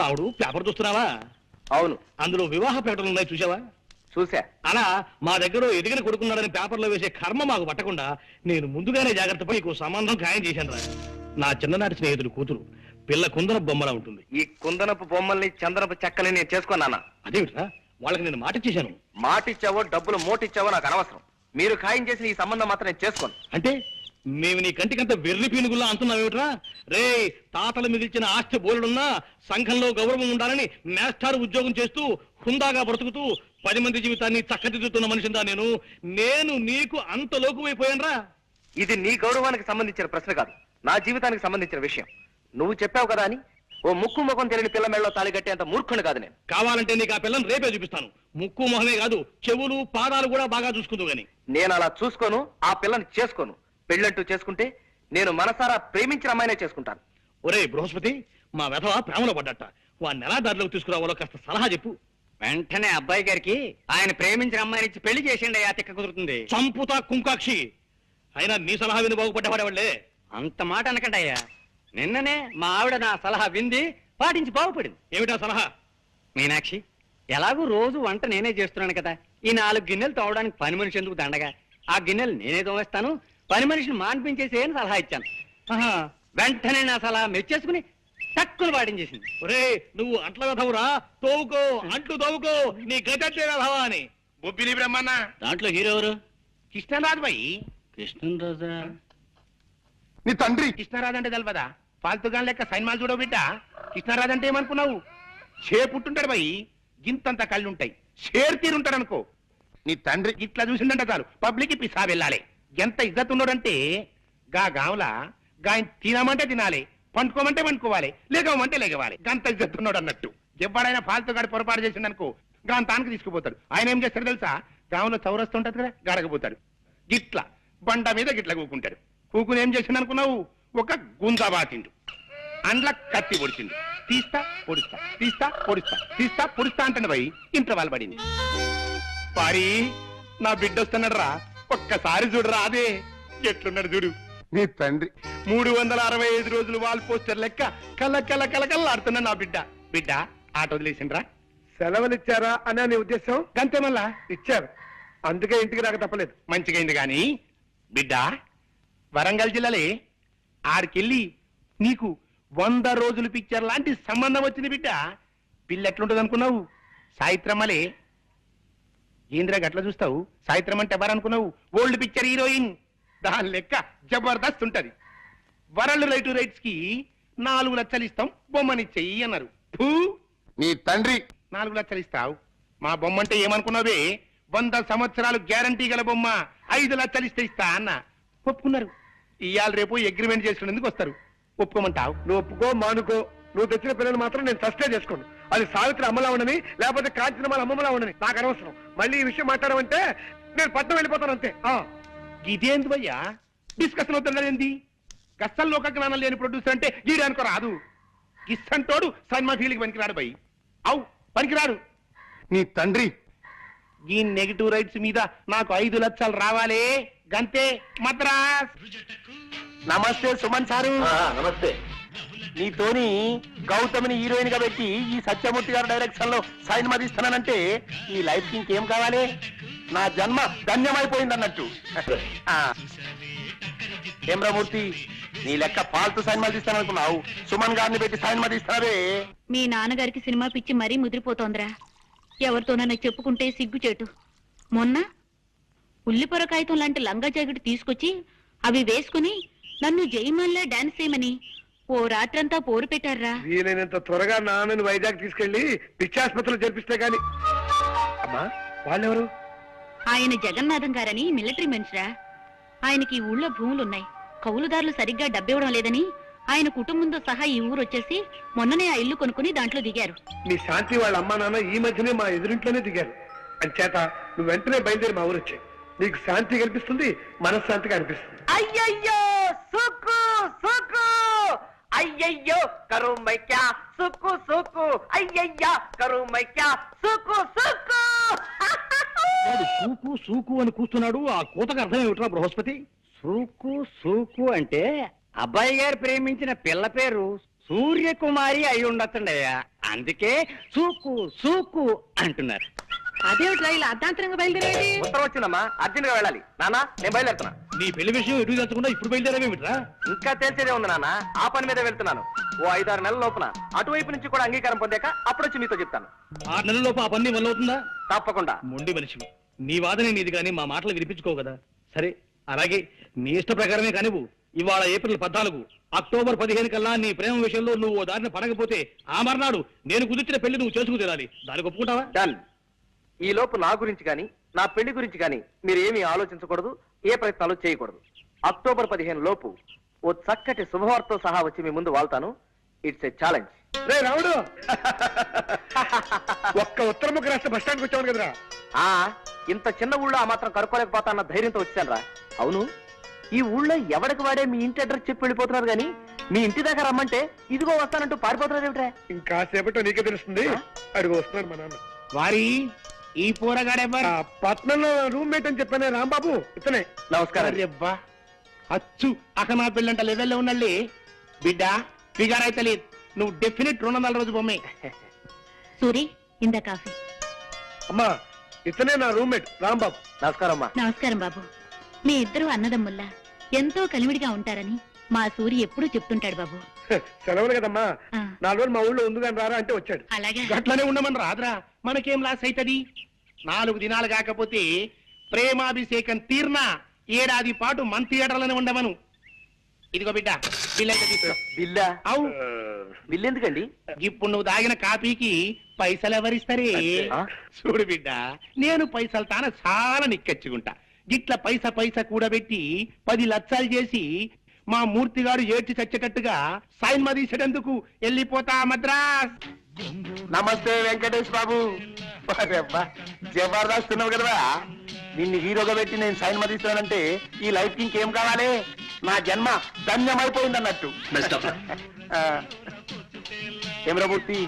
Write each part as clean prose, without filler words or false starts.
రావుడు పేపర్ చూస్తున్నావా? అవును. అందులో వివాహ ప్రకటనలు ఉన్నాయి, చూసావా? చూసా. అలా మా దగ్గర ఎదిగిన కొడుకున్నాడని పేపర్లో వేసే కర్మ మాకు పట్టకుండా నేను ముందుగానే జాగ్రత్త పడి నీకు సంబంధం ఖాయం చేశాను రా. నా చిన్ననాటి స్నేహితుడు కూతురు, పిల్ల కుందనపు బొమ్మలా ఉంటుంది. ఈ కుందనపు బొమ్మల్ని చందనపు చెక్కని నేను చేసుకున్నానా? అదేమిట్రా, వాళ్ళకి నేను మాట ఇచ్చేశాను. మాటిచ్చావో డబ్బులు మోటిచ్చావో నాకు అనవసరం. మీరు ఖాయం చేసిన ఈ సంబంధం మాత్రం నేను చేసుకోను. అంటే మేము నీ కంటికంత వెర్రి పీనుగుల్లా అంటున్నావేమిట్రా? రే, తాతలు మిగిల్చిన ఆస్తి బోలుడున్నా సంఘంలో గౌరవం ఉండాలని మేస్టార్ ఉద్యోగం చేస్తూ హుందాగా బ్రతుకుతూ 10 మంది జీవితాన్ని చక్కదిద్దుతున్న మనిషిందా నేను నీకు అంత లోకువైపోయానరా? ఇది నీ గౌరవానికి సంబంధించిన ప్రశ్న కాదు, నా జీవితానికి సంబంధించిన విషయం. నువ్వు చెప్పావు కదా అని ఓ ముక్కు ముఖం తెలియని పిల్ల మెళ్ళలో తాళి కట్టేంత మూర్ఖుని కాదు నేను. కావాలంటే నీకు ఆ పిల్లని రేపే చూపిస్తాను. ముక్కు మొహమే కాదు, చెవులు పాదాలు కూడా బాగా చూసుకుందు గాని. నేను అలా చూసుకోను, ఆ పిల్లని చేసుకోను. పెళ్ళంటూ చేసుకుంటే నేను మనసారా ప్రేమించిన అమ్మాయినే చేసుకుంటాను. ఒరే బృహస్పతి, మా వెధవ ప్రేమలో పడ్డట. వాడిని ఎలా దారిలోకి తీసుకురావాలో కాస్త సలహా చెప్పు. వెంటనే అబ్బాయి గారికి ఆయన ప్రేమించిన అమ్మాయిని ఇచ్చి పెళ్లి చేసిండి, ఆ తిక్క కుదురుతుంది. చంపుతా కుంకాక్షి. అయినా నీ సలహా విని బాగుపడ్డవాడేవాళ్లే. అంత మాట అనకండి అయ్యా. నిన్ననే మా ఆవిడ నా సలహా వింది, పాటించి బాగుపడింది. ఏమిటా సలహా? మీనాక్షి, ఎలాగూ రోజు వంట నేనే చేస్తున్నాను కదా, ఈ 4 గిన్నెలు తోవడానికి పని మనిషి ఎందుకు దండగా? ఆ గిన్నెలు నేనే తోవేస్తాను, పని మనిషిని మాన్పించేసి అని సలహా ఇచ్చాను. వెంటనే నా సలహా మెచ్చేసుకుని తక్కువ పాటించేసింది. ఒరే, నువ్వు అంట్ల వెధవురా, తోవుకో, అంట్లు తోవుకో, నీ గజెట్టే వెధవా అని. బొబ్బిలి బ్రహ్మన్న దాంట్లో హీరో ఎవరు? కృష్ణరాజు బాయి. కృష్ణరాజా? నీ తండ్రి కృష్ణరాజు అంటే తెలవదా? ఫాల్తుగా లెక్క సైన్మాలు చూడవు బిడ్డ. కృష్ణరాజు అంటే ఏమనుకున్నావు? పుట్టుంటాడు బాయి, గింతంత కళ్ళుంటాయి, షేర్ తీరుంటాడు అనుకో. నీ తండ్రి ఇట్లా చూసిందంట చాలు పబ్లిక్ పిసా వెళ్ళాలి. ఎంత ఇజ్జత్ ఉన్నాడంటే గా గాంలా గాయన తినమంటే తినాలి, పండుకోమంటే పండుకోవాలి, లేగమంటే లేగవాలి. గంత ఇజ్జత్ ఉన్నాడు అన్నట్టు. ఎవడైనా ఫాల్తుగాడు పొరపాటు చేసిండనుకో గాని తానికి తీసుకుపోతాడు. ఆయన ఏం చేస్తాడు తెలుసా? గాంలో చౌరస్తూ ఉంటది కదా, గాడకపోతాడు. గిట్ల బండ మీద గిట్ల కూకుంటాడు. కూకుని ఏం చేసిండు అనుకున్నావు? ఒక గుంజాబాతిండు, అండ్ల కత్తి పొడిచిండు. తీస్తా పొడుస్తా, తీస్తా పొడుస్తా, తీస్తా పొడుస్తా అంటాడు పోయి ఇంట్లో వాళ్ళు పడింది. పారి, నా బిడ్డ వస్తున్నాడు రా, ఒక్కసారి చూడరా. అదే ఎట్లున్నాడు చూడు నీ తండ్రి. 365 రోజులు వాల్ పోస్టర్ లెక్క కల కల కల కల్లాడుతున్నా నా బిడ్డ. బిడ్డ ఆట వదిలేసిండ్రా? సెలవులు ఇచ్చారా అనే నీ ఉద్దేశం? గంతే మళ్ళా ఇచ్చారు, అందుకే ఇంటికి రాక తప్పలేదు. మంచిగైంది గాని బిడ్డ, వరంగల్ జిల్లాలే ఆడికెళ్ళి నీకు 100 రోజులు పిక్చర్ లాంటి సంబంధం వచ్చింది బిడ్డ. పిల్ల ఎట్లుంటది అనుకున్నావు? సాయిత్రమ్మలే. ఏంద్రా గట్లా చూస్తావు? సాయిత్రం అంటే ఎవరనుకున్నావు? Old picture heroine. దాని లెక్క జబర్దస్త్ ఉంటది. వరల్డ్ రైట్స్ కి 4 లక్షలు ఇస్తాం, బొమ్మనిచ్చేయి అన్నారు. నీ తండ్రి 4 లక్షలు ఇస్తావు? మా బొమ్మ అంటే ఏమనుకున్నావే? 100 సంవత్సరాలు గ్యారంటీ గల బొమ్మ, 5 లక్షలు ఇస్తా అన్న. ఒప్పుకున్నారు. ఇవాళ రేపు అగ్రిమెంట్ చేసుకునేందుకు వస్తారు. ఒప్పుకోమంటావు? నువ్వు ఒప్పుకో మానుకో, నువ్వు తెచ్చిన పిల్లలు మాత్రం నేను సస్టే చేసుకోండి. అది సావిత్రి అమ్మలా ఉండని, లేకపోతే కాంచనమాల అమ్మలా ఉండని నాకు అనవసరం. మళ్ళీ ఈ విషయం మాట్లాడమంటే నేను పట్నం వెళ్ళిపోతాను అంతే. ఇదేంది భయ్యా డిస్కషన్ అవుతుందేంది? గస్సల్ లోక జ్ఞానం లేని ప్రొడ్యూసర్ అంటే గీడే అనుకో రాదు. గిస్సంటోడు సైన్మా ఫీల్డ్కి పనికిరాడు భయ్. అవు పనికిరాడు. నీ తండ్రి ఈ నెగిటివ్ రైట్స్ మీద నాకు 5 లక్షలు రావాలే, గంతే మద్రాస్. నమస్తే సుమన్ సారు. నమస్తే. నీతోని గౌతమిని హీరోయిన్ గా పెట్టి ఈ సత్యమూర్తి గారి డైరెక్షన్ లో సైన్మా తీస్తున్నానంటే ఈ లైఫ్ కి ఇంకేం కావాలి? నా జన్మ ధన్యమైపోయింది అన్నట్టు. ఏమ్రమూర్తి, నీ లెక్క ఫాల్తు సైన్మా తీస్తాననుకున్నావు, సుమన్ గారిని పెట్టి సైన్మా తీస్తావే. మీ నాన్నగారికి సినిమా పిచ్చి మరీ ముదిరిపోతోందిరా. ఎవరితోనైనా చెప్పుకుంటే సిగ్గుచేటు. మొన్న ఉల్లిపొర కాగితం లాంటి లంగా జాకెట్ తీసుకొచ్చి అవి వేసుకుని నన్ను జయమాన్లా డాన్స్ చేయమని ఓ రాత్రంతా పోరు పెట్టారా. వీలైనంత త్వరగా నాన్నని వైజాగ్ తీసుకెళ్లి పిచ్చాసుపత్రిలో చేర్పిస్తే గాని. అమ్మా, వాళ్ళెవరు? ఆయన జగన్నాథం గారని మిలిటరీ మనిషిరా. ఆయనకి ఊళ్ళో భూములున్నాయి, కౌలుదారులు సరిగ్గా డబ్బివ్వడం లేదని ఆయన కుటుంబంతో సహా ఈ ఊరు వచ్చేసి మొన్ననే ఆ ఇల్లు కొనుక్కుని దాంట్లో దిగారు. మీ శాంతి వాళ్ళ అమ్మా నాన్న ఈ మధ్యనే మా ఎదురింట్లోనే దిగారు. అంచేత నువ్వు వెంటనే బయలుదేరి మా ఊరు వచ్చాయి. నీకు శాంతి కనిపిస్తుంది, మనశ్శాంతిగా అనిపిస్తుంది. అయ్యయ్యో సుక్కు సుక్కు, అయ్యయ్యో కరు మైక్యా సుక్కు సుక్కు, అయ్యయ్యా కరు మైక్యా సుక్కు సుక్కు. సూకు సూకు అని కూస్తున్నాడు. ఆ కూతకు అర్థం ఏమిట్రా బృహస్పతి? సూకు సూకు అంటే అబ్బాయి గారు ప్రేమించిన పిల్ల పేరు సూర్యకుమారి అయి ఉండొచ్చండయ్యా. అందుకే సూకు సూకు అంటున్నారు. అదేమిట్రా ఇలా అర్ధాంతరంగా బయలుదేరేది? ఉత్తరం వచ్చిందమ్మా, అర్జెంట్ గా వెళ్ళాలి. నాన్న నేను బయలుదేరుతున్నా. నీ పెళ్లి విషయం ఎటు తెచ్చకుండా ఇప్పుడు బయలుదేరావేమిట్రా? ఇంకా తెలిసేదే ఉంది నాన్న, ఆ పని మీద వెళ్తున్నాను. ఓ 5-6 నెలల లోపున అటువైపు నుంచి కూడా అంగీకారం పొందాక అప్పుడు వచ్చి మీతో చెప్తాను. 6 నెలల్లోపు ఆ పని వల్ల అవుతుందా? తప్పకుండా. మొండి మనిషి, నీ వాదనే నీది కానీ మా మాటలు వినిపించుకోవు కదా. సరే, అలాగే నీ ఇష్ట ప్రకారమే కానివ్వు. ఇవాళ ఏప్రిల్ 14, అక్టోబర్ 15 కల్లా నీ ప్రేమ విషయంలో నువ్వు ఓ దారిని పడకపోతే ఆ మర్నాడు నేను కుదిర్చిన పెళ్లి నువ్వు చేసుకు తీరాలి. దానికి ఒప్పుకుంటావా? డన్. ఈ లోపు నా గురించి కానీ నా పెళ్లి గురించి కానీ మీరు ఏమీ ఆలోచించకూడదు, ఏ ప్రయత్నాలు చేయకూడదు. అక్టోబర్ 15 లోపు ఓ చక్కటి శుభవార్తతో సహా వచ్చి మీ ముందు వాళ్తాను. It's a challenge. రే రాముడు, ఒక్క ఉత్తర ముక్క రాష్ట్ర బస్ స్టాండ్కి వచ్చాను కదరా. ఆ ఇంత చిన్న ఊళ్ళో ఆ మాత్రం కనుక్కోలేకపోతా అన్న ధైర్యంతో వచ్చాను రా. అవును, ఈ ఊళ్ళో ఎవరికి వాడే మీ ఇంటి అడ్రస్ చెప్పి వెళ్ళిపోతున్నారు కానీ మీ ఇంటి దగ్గర రమ్మంటే ఇదిగో వస్తానంటూ పారిపోతున్నారు ఏమిట్రా? ఇంకా సేపట్లో నీకే తెలుస్తుంది. అడుగు వస్తున్నాడు మా నాన్న. వారి ఈ పోరగాడెవ్వరు? ఆ పట్నంలో రూమ్మేట్ అని చెప్పానే రాంబాబు, ఇతనే. నమస్కారం. అరెబ్బా, అచ్చు అక నా పెళ్ళంట లెవెల్లో ఉన్నళ్ళి. బిడ్డ ఫిగర్ అయితే లేదు, నువ్వు డెఫినెట్ 200 రోజు బొమ్మే. సూరి, ఇందా కాఫీ. అమ్మా, ఇతనే నా రూమ్మేట్ రాంబాబు. నమస్కారం అమ్మా. నమస్కారం బాబు. మీ ఇద్దరు అన్నదమ్ముల్లా ఎంతో కలివిడిగా ఉంటారని మా సూరి ఎప్పుడూ చెప్తుంటాడు బాబు. సెలవులు కదమ్మా, ఆ. 4 రోజులు మా ఊళ్ళో ఉంది కానీ రారా అంటే వచ్చాడు. అలాగే. గట్లనే ఉండమని రాదురా, మనకేం లాస్ అవుతుంది? 4 దినాలు కాకపోతే ప్రేమాభిషేకం తీర్నా ఏడాది పాటు మన థియేటర్లోనే ఉండమను. ఇదిగో బిడ్డ, బిల్ అయితే తీసుకో. బిల్లా? అవు, బిల్లు ఎందుకండి? ఇప్పుడు నువ్వు తాగిన కాపీకి పైసలు ఎవరిస్తారే? ఆ? చూడు బిడ్డ, నేను పైసలు తాన చాలా నిక్కచ్చుకుంటా. గిట్ల పైస కూడబెట్టి 10 లక్షలు చేసి మా మూర్తిగాడు ఏడ్చి చచ్చేటట్టుగా సైన్మా తీసేటందుకు వెళ్ళిపోతా మద్రాస్. నమస్తే వెంకటేష్ బాబు. జబర్దస్త్ ఉన్నావు కదా, నిన్ను హీరోగా పెట్టి నేను సైన్మా తీస్తానంటే ఈ లైఫ్ కి ఇంకేం కావాలి? నా జన్మ ధన్యమైపోయింది అన్నట్టు. ఏమరామూర్తి,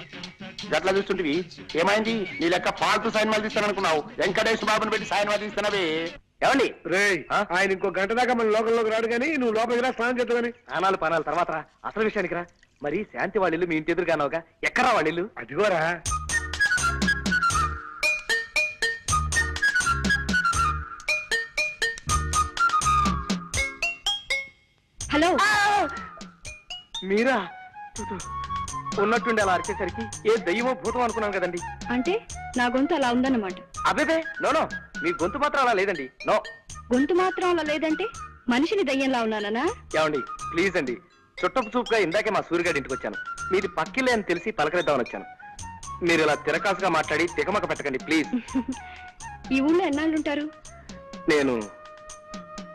గట్లా చూస్తుంటివి, ఏమైంది? నీ లెక్క పాల్తు సైన్మాలు తీస్తాననుకున్నావు, వెంకటేష్ బాబుని పెట్టి సైన్మా తీస్తున్నవే. ఏమండి? రే, ఆ? ఆయన ఇంకో గంట దాకా మన లోకంలోకి రాడు కానీ నువ్వు లోపలికి రా, స్నానం చేద్దామని. పనాలు తర్వాత రా. అసలు విషయానికి రా. మరి శాంతి వాళ్ళిల్లు మీ ఇంటి ఎదురుగానోగా, ఎక్కడా వాళ్ళిల్లు? అదిగోరా. హలో, మీరా? ఉన్నట్టుండి అలా అరిచేసరికి ఏ దయ్యమో భూతం అనుకున్నాను కదండి. అంటే నా గొంతు అలా ఉందన్నమాట. అబేబే, నో, మీ గొంతు మాత్రం అలా లేదండి. నో. గొంతు మాత్రం అలా లేదంటే మనిషిని దయ్యంలా ఉన్నానా? ఏమండి, ప్లీజ్ అండి. చుట్టపు చూపుగా ఇందాకే మా సూర్యగాడి ఇంటికి వచ్చాను. మీది పక్కిల్లే అని తెలిసి పలకరిద్దామని వచ్చాను. మీరు ఇలా తిరకాసుగా మాట్లాడి తికమక పెట్టకండి ప్లీజ్. ఈ ఊళ్ళో ఎన్నాళ్ళుంటారు? నేను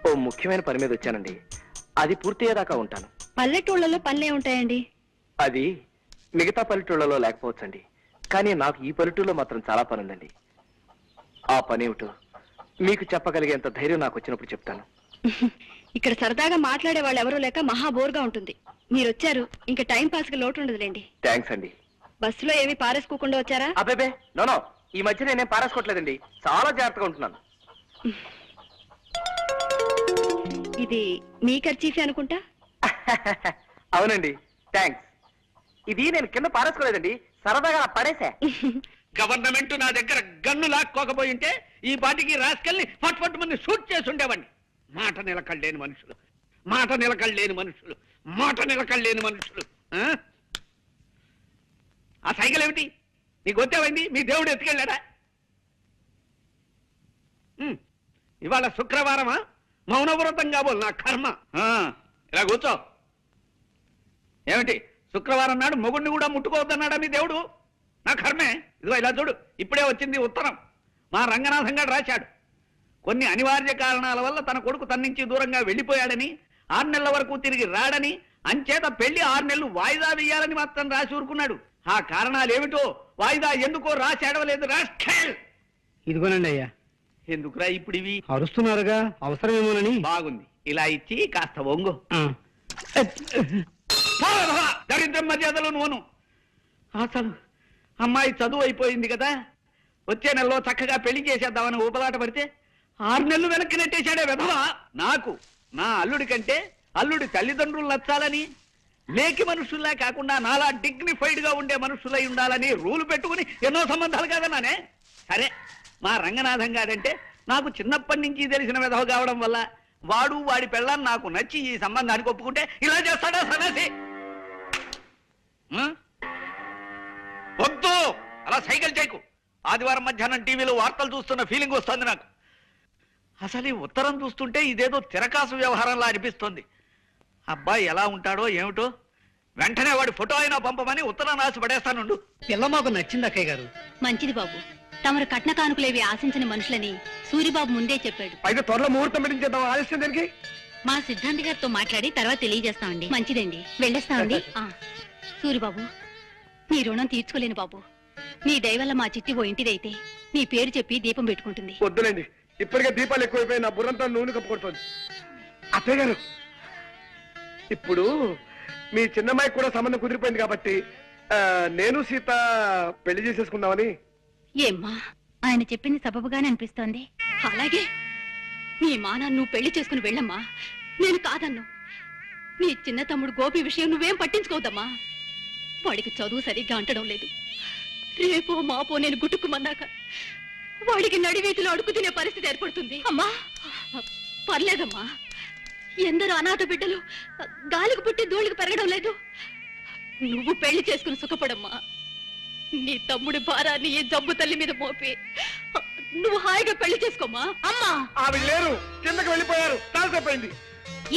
ఓ ముఖ్యమైన పని మీద వచ్చానండి. అది పూర్తయ్యేదాకా ఉంటాను. పల్లెటూళ్ళలో పనులే ఉంటాయండి. అది మిగతా పల్లెటూళ్ళలో లేకపోవచ్చండి, కానీ నాకు ఈ పల్లెటూళ్ళలో మాత్రం చాలా పని ఉందండి. ఆ పని ఏమిటో మీకు చెప్పగలిగేంత ధైర్యం నాకు వచ్చినప్పుడు చెప్తాను. ఇక్కడ సరదాగా మాట్లాడే వాళ్ళు ఎవరూ లేక మహా బోర్గా ఉంటుంది. మీరు వచ్చారు, ఇంకా టైం పాస్ కి లోటు ఉండదులేండి. థ్యాంక్స్ అండి. బస్సులో ఏమీ పారేసుకోకుండా వచ్చారా? అబ్బేబే, నో, ఈ మధ్య నేనేం పారేసుకోవట్లేదండి. చాలా జాగ్రత్తగా ఉంటున్నాను. ఇది మీ ఖర్చీఫే అనుకుంటా. అవునండి, థ్యాంక్స్. ఇది నేను కింద పారేసుకోలేదండి, సరదాగా పడేసా. గవర్నమెంట్ నా దగ్గర గన్ను లాక్కోకపోయింటే ఈ పాటికి రాస్కల్ని ఫట్ మంది షూట్ చేసి ఉండేవాడిని. మాట నిలకడలేని మనుషులు. ఆ? ఆ సైకిల్ ఏమిటి? నీకు వచ్చావండి, మీ దేవుడు ఎత్తుకెళ్ళాడా? ఇవాళ శుక్రవారమా? మౌనవ్రతం కాబోలు నా కర్మ. ఇలా కూర్చో. ఏమిటి, శుక్రవారం నాడు మొగుడిని కూడా ముట్టుకోవద్దన్నాడా మీ దేవుడు? నా కర్మే. ఇదిగో ఇలా చూడు, ఇప్పుడే వచ్చింది ఉత్తరం. మా రంగనాథం గారు రాశాడు. కొన్ని అనివార్య కారణాల వల్ల తన కొడుకు తన నుంచి దూరంగా వెళ్లిపోయాడని, 6 నెలల వరకు తిరిగి రాడని, అంచేత పెళ్లి 6 నెలలు వాయిదా వేయాలని మాత్రం రాసి ఊరుకున్నాడు. ఆ కారణాలు ఏమిటో వాయిదా ఎందుకో రాసి అడవలేదు. రాష్ట్రేల్. ఇదిగోనండి అయ్యా. ఎందుకురా ఇప్పుడు ఇవి? అరుస్తున్నారుగా, అవసరమేమోనని. బాగుంది, ఇలా ఇచ్చి కాస్త ఒంగు. దరిద్రం మర్యాదలు నువ్వును. అసలు అమ్మాయి చదువు అయిపోయింది కదా, వచ్చే నెలలో చక్కగా పెళ్లి చేసేద్దామని ఊపలాట పడితే 6 నెలలు వెనక్కి నెట్టేశాడే వెధవా. నాకు నా అల్లుడి కంటే అల్లుడి తల్లిదండ్రులు నచ్చాలని, లేకి మనుషుల్లా కాకుండా నాలా డిగ్నిఫైడ్ గా ఉండే మనుషులై ఉండాలని రూలు పెట్టుకుని ఎన్నో సంబంధాలు కాదన్నానే. సరే, మా రంగనాథం గారంటే నాకు చిన్నప్పటి నుంచి తెలిసిన విధవ కావడం వల్ల వాడు వాడి పెళ్ళాన్ని నాకు నచ్చి ఈ సంబంధానికి ఒప్పుకుంటే ఇలా చేస్తాడా సన్నాసి? వద్దు, అలా సైకిల్ చేయకు. ఆదివారం మధ్యాహ్నం టీవీలో వార్తలు చూస్తున్న ఫీలింగ్ వస్తుంది నాకు. అసలు ఈ ఉత్తరం చూస్తుంటే ఇదేదో తిరకాసు వ్యవహారంలా అనిపిస్తుంది. అబ్బాయి ఎలా ఉంటాడో ఏమిటో, వెంటనే వాడి ఫోటో అయినా పంపమని ఉత్తరం రాసి పడేస్తానుండు. పిల్ల మాకు నచ్చింది అక్కయ్య గారు. మంచిది బాబు. తమరు కట్న కానుకలేవి ఆశించిన మనుషులని సూరిబాబు ముందే చెప్పాడు. అయితే త్వరలో ముహూర్తం పెట్టించేద్దాం. ఆలస్యం దానికి మా సిద్ధాంత్ గారితో మాట్లాడి తర్వాత తెలియజేస్తామండి. మంచిదండి, వెళ్ళేస్తామండి. సూరిబాబు, నీ రుణం తీర్చుకోలేను బాబు. నీ దయవల్ల మా చిట్టి ఓ ఇంటిదైతే నీ పేరు చెప్పి దీపం పెట్టుకుంటుంది. వద్దులేండి, ఇప్పటికే దీపాలు ఎక్కువైపోయి నా బుర్రంతా నూనె కప్పుకొడుతుంది. అత్తయ్య గారు, ఇప్పుడు మీ చిన్నమ్మాయికి కూడా సంబంధం కుదిరిపోయింది కాబట్టి నేను సీత పెళ్లి చేసేసుకుందామని. ఏమ్మా, ఆయన చెప్పింది సబబుగానే అనిపిస్తోంది. అలాగే నీ మానాన్ని నువ్వు పెళ్లి చేసుకుని వెళ్ళమ్మా, నేను కాదన్ను. నీ చిన్న తమ్ముడు గోపి విషయం నువ్వేం పట్టించుకోవద్దమ్మా. వాడికి చదువు సరిగ్గా అంటడం లేదు. రేపో మాపో నేను గుట్టుకుమన్నాక వాడికి నడివీధిలో అడుగు తినే పరిస్థితి ఏర్పడుతుంది. అమ్మా, పర్లేదమ్మా. ఎందరో అనాథ బిడ్డలు గాలికి పుట్టి ధూళికి పెరగడం లేదు. నువ్వు పెళ్లి చేసుకుని సుఖపడమ్మా. నీ తమ్ముడి భారాన్ని ఈ జబ్బు తల్లి మీద మోపి నువ్వు హాయిగా పెళ్లి చేసుకోమా. అమ్మా, ఆవిడ లేరు, కిందకి వెళ్ళిపోయారు. చాలాసేపోయింది.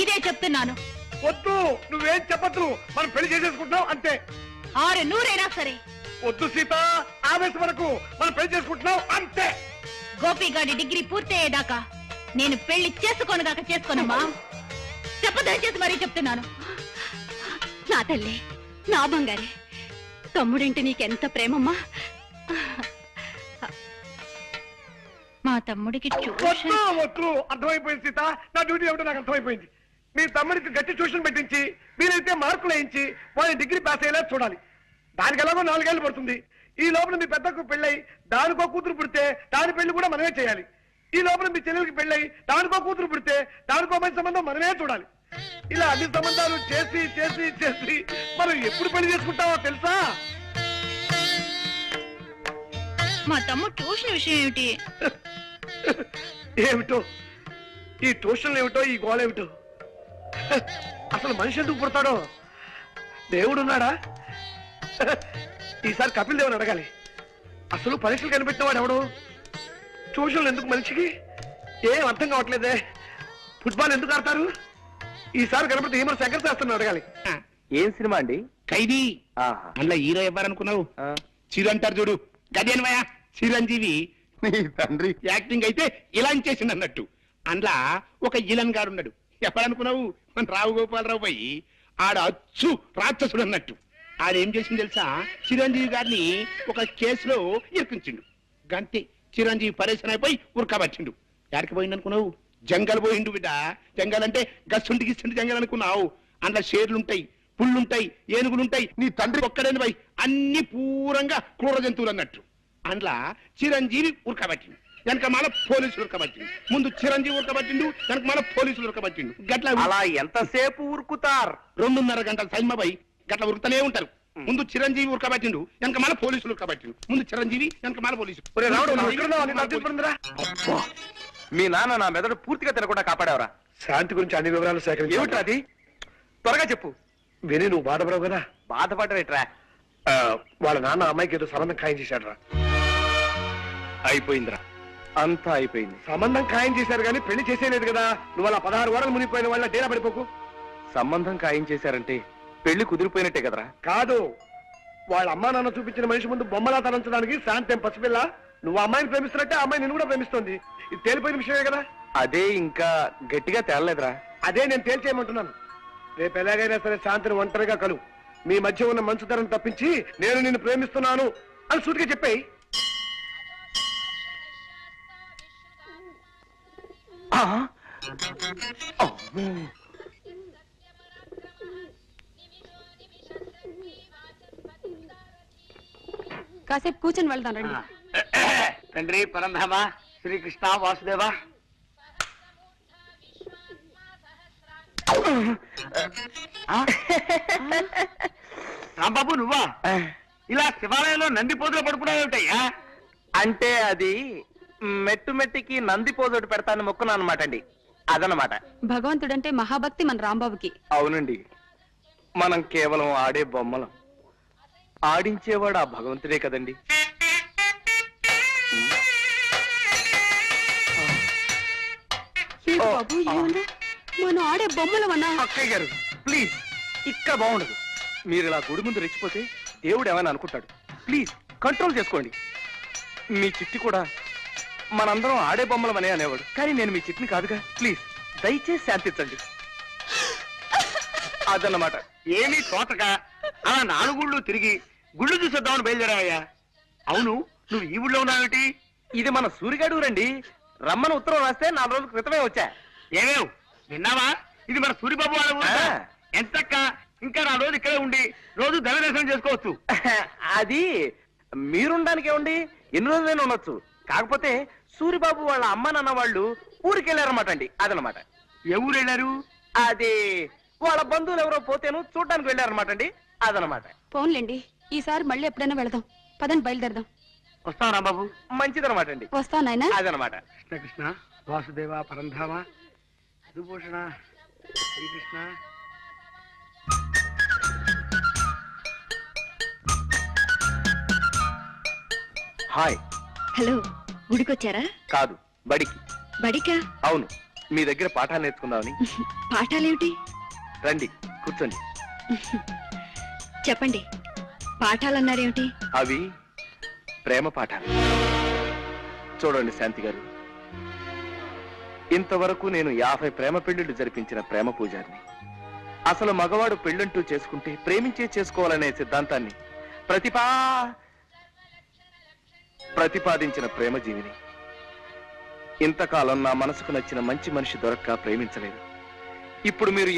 ఇదే చెప్తున్నాను. వద్దు, నువ్వేం చెప్పద్దు. మనం పెళ్లి చేసేసుకుంటున్నాం అంతే. 600 సరే. వద్దు సీత, ఆవేశం వరకు మనం పెళ్లి చేసుకుంటున్నాం అంతే. గోపిగాడి డిగ్రీ పూర్తయ్యేదాకా నేను పెళ్లి చేసుకోనుగాక చేసుకోనమ్మా. చెప్పదయచేసి మరీ చెప్తున్నాను. నా తల్లి, నా బంగారే, తమ్ముడింటి నీకెంత ప్రేమమ్మా. మా తమ్ముడికి వద్దు వద్దు, అర్థమైపోయింది సీత. నా డ్యూటీ ఏమిటో నాకు అర్థమైపోయింది. మీ తమ్ముడికి గట్టి ట్యూషన్ పెట్టించి మీరైతే మార్కులు వేయించి వాళ్ళ డిగ్రీ పాస్ అయ్యేలా చూడాలి. దానికి ఎలాగో 4 ఏళ్ళు పడుతుంది. ఈ లోపల మీ పెద్దకు పెళ్ళై దానికో కూతురు పుడితే దాని పెళ్లి కూడా మనమే చేయాలి. ఈ లోపల మీ చెల్లెలకి పెళ్ళై దానికో కూతురు పుడితే దానికో మంచి సంబంధం మనమే చూడాలి. ఇలా అన్ని సంబంధాలు చేసి చేసి చేసి మనం ఎప్పుడు పెళ్లి చేసుకుంటామో తెలుసా? మా తమ్ముడు ట్యూషన్ విషయం ఏమిటి? ఏమిటో ఈ ట్యూషన్లు ఏమిటో, ఈ గోళ ఏమిటో. అసలు మనిషి ఎందుకు పుడతాడో? దేవుడున్నాడా? ఈసారి కపిల్ దేవుని అడగాలి. అసలు పరీక్షలు కనిపెట్టిన వాడు ఎవడు? ట్యూషన్లు ఎందుకు మనిషికి? ఏం అర్థం కావట్లేదే. ఫుట్బాల్ ఎందుకు ఆడతారు? ఈసారి కనపడితే ఏమో శంకర్ శాస్త్రం అడగాలి. ఏం సినిమా అండి? ఖైదీ. ఆహా. అందులో హీరో ఎవరనుకున్నావు? చిరు అంటారు చూడు, గదేనవయ్యా చిరంజీవి. నీ తండ్రి యాక్టింగ్ అయితే ఇలా చేసింది అన్నట్టు. అందులో ఒక ఇలన్ గారు ఉన్నాడు. ఎవరనుకున్నావు? మన రావు గోపాలరావు పోయి ఆడ అచ్చు రాక్షసుడు అన్నట్టు. ఆడేం చేసింది తెలుసా? చిరంజీవి గారిని ఒక కేసులో ఇరికించిండు. గంతే, చిరంజీవి పరేషన్ అయిపోయి ఉరకబట్టిండు. ఎక్కడికి పోయిండు అనుకున్నావు? జంగల్ పోయిండు బిడ్డ. జంగల్ అంటే గస్సుంటికి ఇస్తుంటే జంగల్ అనుకున్నావు. అందులో షేర్లుంటాయి, పుళ్ళుంటాయి, ఏనుగులుంటాయి. నీ తండ్రి ఒక్కడని పోయి అన్ని పూరంగా క్రూర జంతువులు అన్నట్టు. అందులో చిరంజీవి ఉరకబట్టిండు. వెనక మన పోలీసులు ఉరకబట్టిండు. ముందు చిరంజీవి ఉరకబట్టిండు, వెనక మన పోలీసులు ఉరకబట్టిండు. గట్ల అలా ఎంతసేపు ఉరుకుతారు? 2.5 గంటల సైన్మా పోయి గట్ల ఉరుకుతూనే ఉంటారు. ముందు చిరంజీవి ఉరకబట్టిండు, వెనక మన పోలీసులు ఉరకబట్టిండు. ముందు చిరంజీవి, వెనక మన పోలీసులు. ఒరే రావుడు, నువ్వు ఇక్కడ ఉన్నావా? నీకు అర్థం పడిందిరా? అబ్బా, మీ నాన్న నా మెదడు పూర్తిగా తినకుండా కాపాడేవరా? శాంతి గురించి అన్ని వివరాలు సేకరించి ఏమిట్రా అది? త్వరగా చెప్పు. విని నువ్వు బాధపడవు కదా. బాధపడవేట్రా? వాళ్ళ నాన్న అమ్మాయికి ఏదో సంబంధం ఖాయం చేశాడు రా. అయిపోయిందిరా, అంతా అయిపోయింది. సంబంధం ఖాయం చేశారు కానీ పెళ్లి చేసేయలేదు కదా. నువ్వు అలా 16 వారాలు మునిగిపోయిన వాళ్ళ డేరా పడిపోకు. సంబంధం ఖాయం చేశారంటే పెళ్లి కుదిరిపోయినట్టే కదరా? కాదు, వాళ్ళ అమ్మా నాన్న చూపించిన మనిషి ముందు బొమ్మలా తరంచడానికి శాంతం పసిపిల్ల. నువ్వు అమ్మాయిని ప్రేమిస్తున్నట్టే ఆ అమ్మాయి నిన్ను కూడా ప్రేమిస్తుంది. ఇది తేలిపోయిన విషయమే కదా. అదే ఇంకా గట్టిగా తేలలేదురా. అదే నేను తేల్చేయమంటున్నాను. రేపు ఎలాగైనా సరే శాంతిని ఒంటరిగా కలు. మీ మధ్య ఉన్న మంచుతనం తప్పించి నేను నిన్ను ప్రేమిస్తున్నాను అని సూటిగా చెప్పేయి. కాసేపు కూర్చొని వెళ్దాం రండి. తండ్రి పరంధామ శ్రీకృష్ణ వాసుదేవ. రాంబాబు నువ్వా ఇలా శివాలయంలో నంది పోతులు పడుకున్నావు ఏమిటయ్యా? అంటే అది మెట్టు మెట్టికి నంది పోజోటి పెడతాను మొక్కున్నా అనమాట అండి, అదనమాట. భగవంతుడంటే మహాభక్తి మన రాంబాబుకి. అవునండి, మనం కేవలం ఆడే బొమ్మలం, ఆడించేవాడు ఆ భగవంతుడే కదండి. బాబు ఏమన్నా మనం ఆడే బొమ్మలమన్నా? అక్కయ్య గారు ప్లీజ్, ఇక్కడ బాగుండదు. మీరు ఇలా గుడి ముందు రెచ్చిపోతే దేవుడు ఏమైనా అనుకుంటాడు. ప్లీజ్ కంట్రోల్ చేసుకోండి. మీ చిట్టి కూడా మనందరం ఆడే బొమ్మలమనే అనేవాడు, కానీ నేను మీ చిట్టిని కాదుగా. ప్లీజ్ దయచేసి శాంతించండి. అదన్నమాట. ఏమీ తోచక అలా 4 గుళ్ళు తిరిగి గుళ్ళు చూసేద్దామని బయలుదేరావయ్యా. అవును, నువ్వు ఈ ఊళ్ళో ఉన్నావేటి? ఇది మన సూరిగాడు రండి, రమ్మని ఉత్తరం రాస్తే 4 రోజుల క్రితమే వచ్చా. ఏమేవ్ విన్నావా? ఇది మన సూరిబాబు వాళ్ళ ఊరు. ఆ. ఎంతక్క ఇంకా 4 రోజులు ఇక్కడే ఉండి రోజు దైవ దర్శనం చేసుకోవచ్చు. అది మీరుండడానికి ఏమండి, ఎన్ని రోజులైనా ఉండొచ్చు. కాకపోతే సూరిబాబు వాళ్ళ అమ్మ నాన్న వాళ్ళు ఊరికి వెళ్ళారన్నమాట అండి, అదనమాట. ఏ ఊరు వెళ్ళారు? అది వాళ్ళ బంధువులు ఎవరో పోతేను చూడడానికి వెళ్ళారన్నమాట అండి, అదనమాట. ఫోన్లేండి, ఈసారి మళ్ళీ ఎప్పుడైనా వెళదాం. పదండి బయలుదేరదాం. వస్తాం రాంబాబు. మంచిదనమాట అండి, వస్తావు నాయనా. అదనమాట. కృష్ణ కృష్ణ వాసుదేవ పరంధామ మధుభూషణ శ్రీకృష్ణ. హాయ్. హలో, గుడికొచ్చారా? కాదు, బడికి. బడికా? అవును, మీ దగ్గర పాఠాలు నేర్చుకుందామని. పాఠాలేమిటి? రండి కూర్చోండి. చెప్పండి, పాఠాలన్నారేమిటి? అవి ప్రేమ పాఠాలు. చూడండి శాంతి గారు, ఇంతవరకు నేను 50 ప్రేమ పెళ్లిళ్లు జరిపించిన ప్రేమ పూజారిని. అసలు మగవాడు పెళ్ళంటూ చేసుకుంటే ప్రేమించే చేసుకోవాలనే సిద్ధాంతాన్ని ప్రతిపాదించిన ప్రేమ జీవిని. ఇంతకాలం నా మనసుకు నచ్చిన మంచి మనిషి దొరక్క ప్రేమించలేదు. ఇప్పుడు మీరు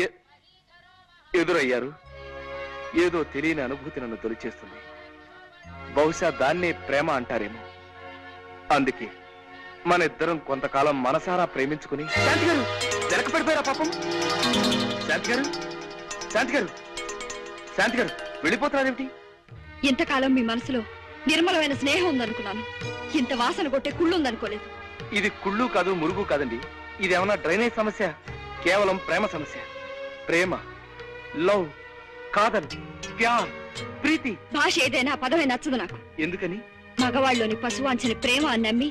ఎదురయ్యారు. ఏదో తెలియని అనుభూతి నన్ను తొలిచేస్తుంది. బహుశా దాన్నే ప్రేమ అంటారేమో. అందుకే మన ఇద్దరం కొంతకాలం మనసారా ప్రేమించుకుని. శాంతి గారు వెనక పడిపోయారా పాపం? శాంతి గారు, శాంతి గారు, శాంతి గారు వెళ్ళిపోతున్నారేమిటి? ఇంతకాలం మీ మనసులో నిర్మలమైన స్నేహం ఉందనుకున్నాను. ఇంత వాసన కొట్టే కుళ్ళు ఉందనుకోలేదు. ఇది కుళ్ళు కాదు, మురుగు కాదండి. ఇదేమన్నా డ్రైనేజ్ సమస్య? కేవలం ప్రేమ సమస్య. ప్రేమ, లవ్, కాదల్, ప్యార్, ప్రీతి. భాష ఏదైనా పదమే నచ్చదు నాకు. ఎందుకని? మగవాళ్ళలోని పశువాంచని ప్రేమ అని నమ్మి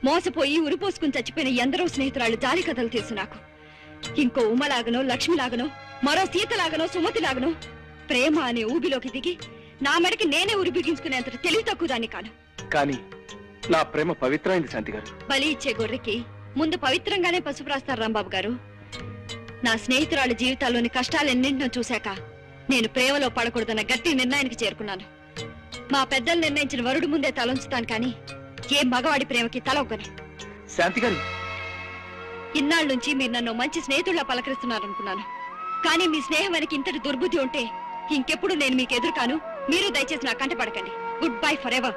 మోసపోయి ఉరిపోసుకుని చచ్చిపోయిన ఎందరో స్నేహితురాళ్ళు జాలి కథలు తెలుసు నాకు. ఇంకో ఉమ్మలాగనో, లక్ష్మిలాగనో, మరో సీతలాగనో, సుమతిలాగనో ప్రేమ అనే ఊబిలోకి దిగి నా మెడకి నేనే ఉరి బిగించుకునేంత తెలివి తక్కువ దాన్ని కాను. కానీ నా ప్రేమ పవిత్రమైంది శాంతి గారు. బలి ఇచ్చే గొర్రెకి ముందు పవిత్రంగానే పసుపు రాస్తారు రాంబాబు గారు. నా స్నేహితురాళ్ళ జీవితాల్లోని కష్టాలెన్నింటినో చూశాక నేను ప్రేమలో పడకూడదన్న గట్టి నిర్ణయానికి చేరుకున్నాను. మా పెద్దలు నిర్ణయించిన వరుడు ముందే తలంచుతాను, కానీ ఏ మగవాడి ప్రేమకి తలొగ్గను. శాంతి గారు, ఇన్నాళ్ళ నుంచి మీరు నన్ను మంచి స్నేహితుల్లా పలకరిస్తున్నారనుకున్నాను. కానీ మీ స్నేహం వెనక ఇంతటి దుర్బుద్ధి ఉంటే ఇంకెప్పుడు నేను మీకు ఎదురు కాను. మీరు దయచేసి నా కంట పడకండి. Good bye for ever.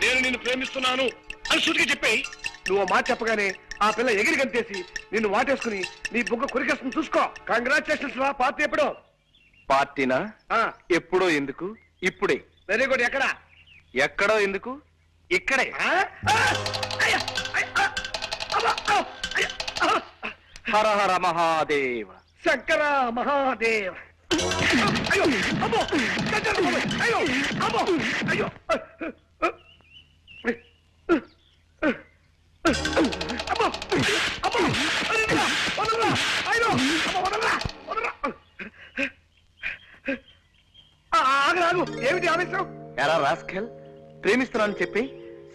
నేను నిన్ను ప్రేమిస్తున్నాను అని సూటిగా చెప్పాయి. నువ్వు మాట చెప్పగానే ఆ పిల్ల ఎగిరి గంతేసి నిన్ను వాటేసుకుని నీ బుగ్గ కొరికేస్తుంది. చూసుకో. కంగ్రాచులేషన్స్ రా. పార్టీ ఎప్పుడో? పార్టీనా? ఎప్పుడో ఎందుకు, ఇప్పుడే. Very good. ఎక్కడ? ఎక్కడో ఎందుకు, ఇక్కడే. హర హర మహాదేవ. శంకర మహాదేవ. అయ్యో అమ్మో, అయ్యో అమ్మో, అయ్యో అమ్మో అమ్మో, వదలరా, అయ్యో అమ్మో, వదలరా, వదలరా. ఆగు. ఏమిటి ఆవేశం? ఎలా రాస్కెల్, ప్రేమిస్తున్నానని చెప్పి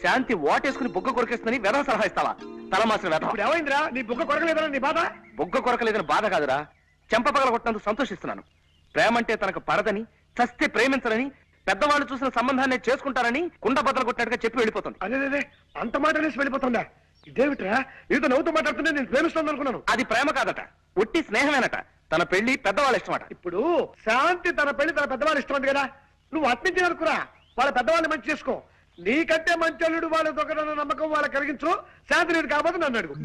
శాంతి వాటేసుకుని బుగ్గ కొరికేస్తుందని వెధవ సలహా ఇస్తావా? తలమాసిన వెధవ. ఇప్పుడు ఏమైందిరా? నీ బుగ్గ కొరకలేదరా నీ బాధ? బుగ్గ కొరకలేదని బాధ కాదురా, చెంప పగల కొట్టినందుకు సంతోషిస్తున్నాను. ప్రేమంటే తనకు పడదని, చస్తే ప్రేమించరని, పెద్దవాళ్ళు చూసిన సంబంధాన్ని చేసుకుంటారని కుండ బద్దలు కొట్టినట్టుగా చెప్పి వెళ్ళిపోతుంది. అదే అంత మాట అనేసి వెళ్ళిపోతుందా? ఇదేమిట్రా, నీతో నవ్వుతూ మాట్లాడుతుంటే నేను ప్రేమిస్తాను అనుకున్నాను. అది ప్రేమ కాదట, ఒట్టి స్నేహమేనట. తన పెళ్లి పెద్దవాళ్ళ ఇష్టమట. ఇప్పుడు శాంతి తన పెళ్లి తన పెద్దవాళ్ళు ఇష్టం కదా, నువ్వు అట్నుంచి అనుకురా. వాళ్ళ పెద్దవాళ్ళని మంచి చేసుకో. నీకంటే మంచి అల్లుడు వాళ్ళ దొంగదన్న నమ్మకం వాళ్ళకి కలిగించు. శాంతిని కాకపోతే నన్ను అడుగు.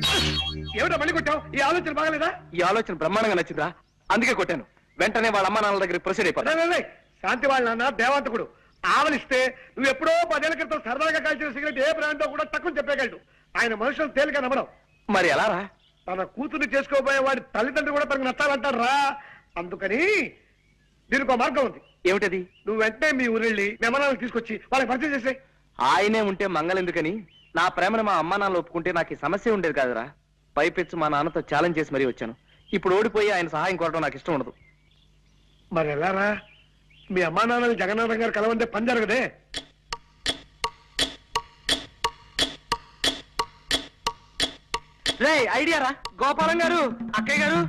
ఏమిటో మళ్ళీ కొట్టావు? ఈ ఆలోచన బాగలేదా? ఈ ఆలోచన బ్రహ్మాండంగా నచ్చిందా, అందుకే కొట్టాను. వెంటనే వాళ్ళ అమ్మ నాన్నల దగ్గర ప్రొసీడ్ అయిపోతా. శాంతి వాళ్ళ నాన్న దేవాంతకుడు. ఆవలిస్తే నువ్వు ఎప్పుడో 10 ఏళ్ల క్రితం సరదాగా కాల్చిన సిగరెట్ ఏ బ్రాండో కూడా తక్కువ చెప్పగలడు. ఆయన మనుషులు తేలిక నమ్మడం. మరి ఎలా రా? తన కూతుర్ని చేసుకోబోయే వాడి తల్లిదండ్రులు కూడా తనకు నచ్చాలంటారు రా. అందుకని దీనికి ఒక మార్గం ఉంది. ఏమిటది? నువ్వు వెంటనే మీ ఊరెళ్ళి మెమనాలను తీసుకొచ్చి వాళ్ళకి పరిచయం చేసే. ఆయనే ఉంటే మంగళెందుకని నా ప్రేమను మా అమ్మ నాన్నలు ఒప్పుకుంటే నాకు ఈ సమస్య ఉండేది కాదురా. పైపెచ్చు మా నాన్నతో ఛాలెంజ్ చేసి మరీ వచ్చాను. ఇప్పుడు ఓడిపోయి ఆయన సహాయం కోరడం నాకు ఇష్టం ఉండదు. మరి ఎలారా? మీ అమ్మా నాన్నని జగన్నాథం గారు కలవంటే పని జరగదే. రే ఐడియా రా. గోపాలం గారు, అక్కయ్య గారు,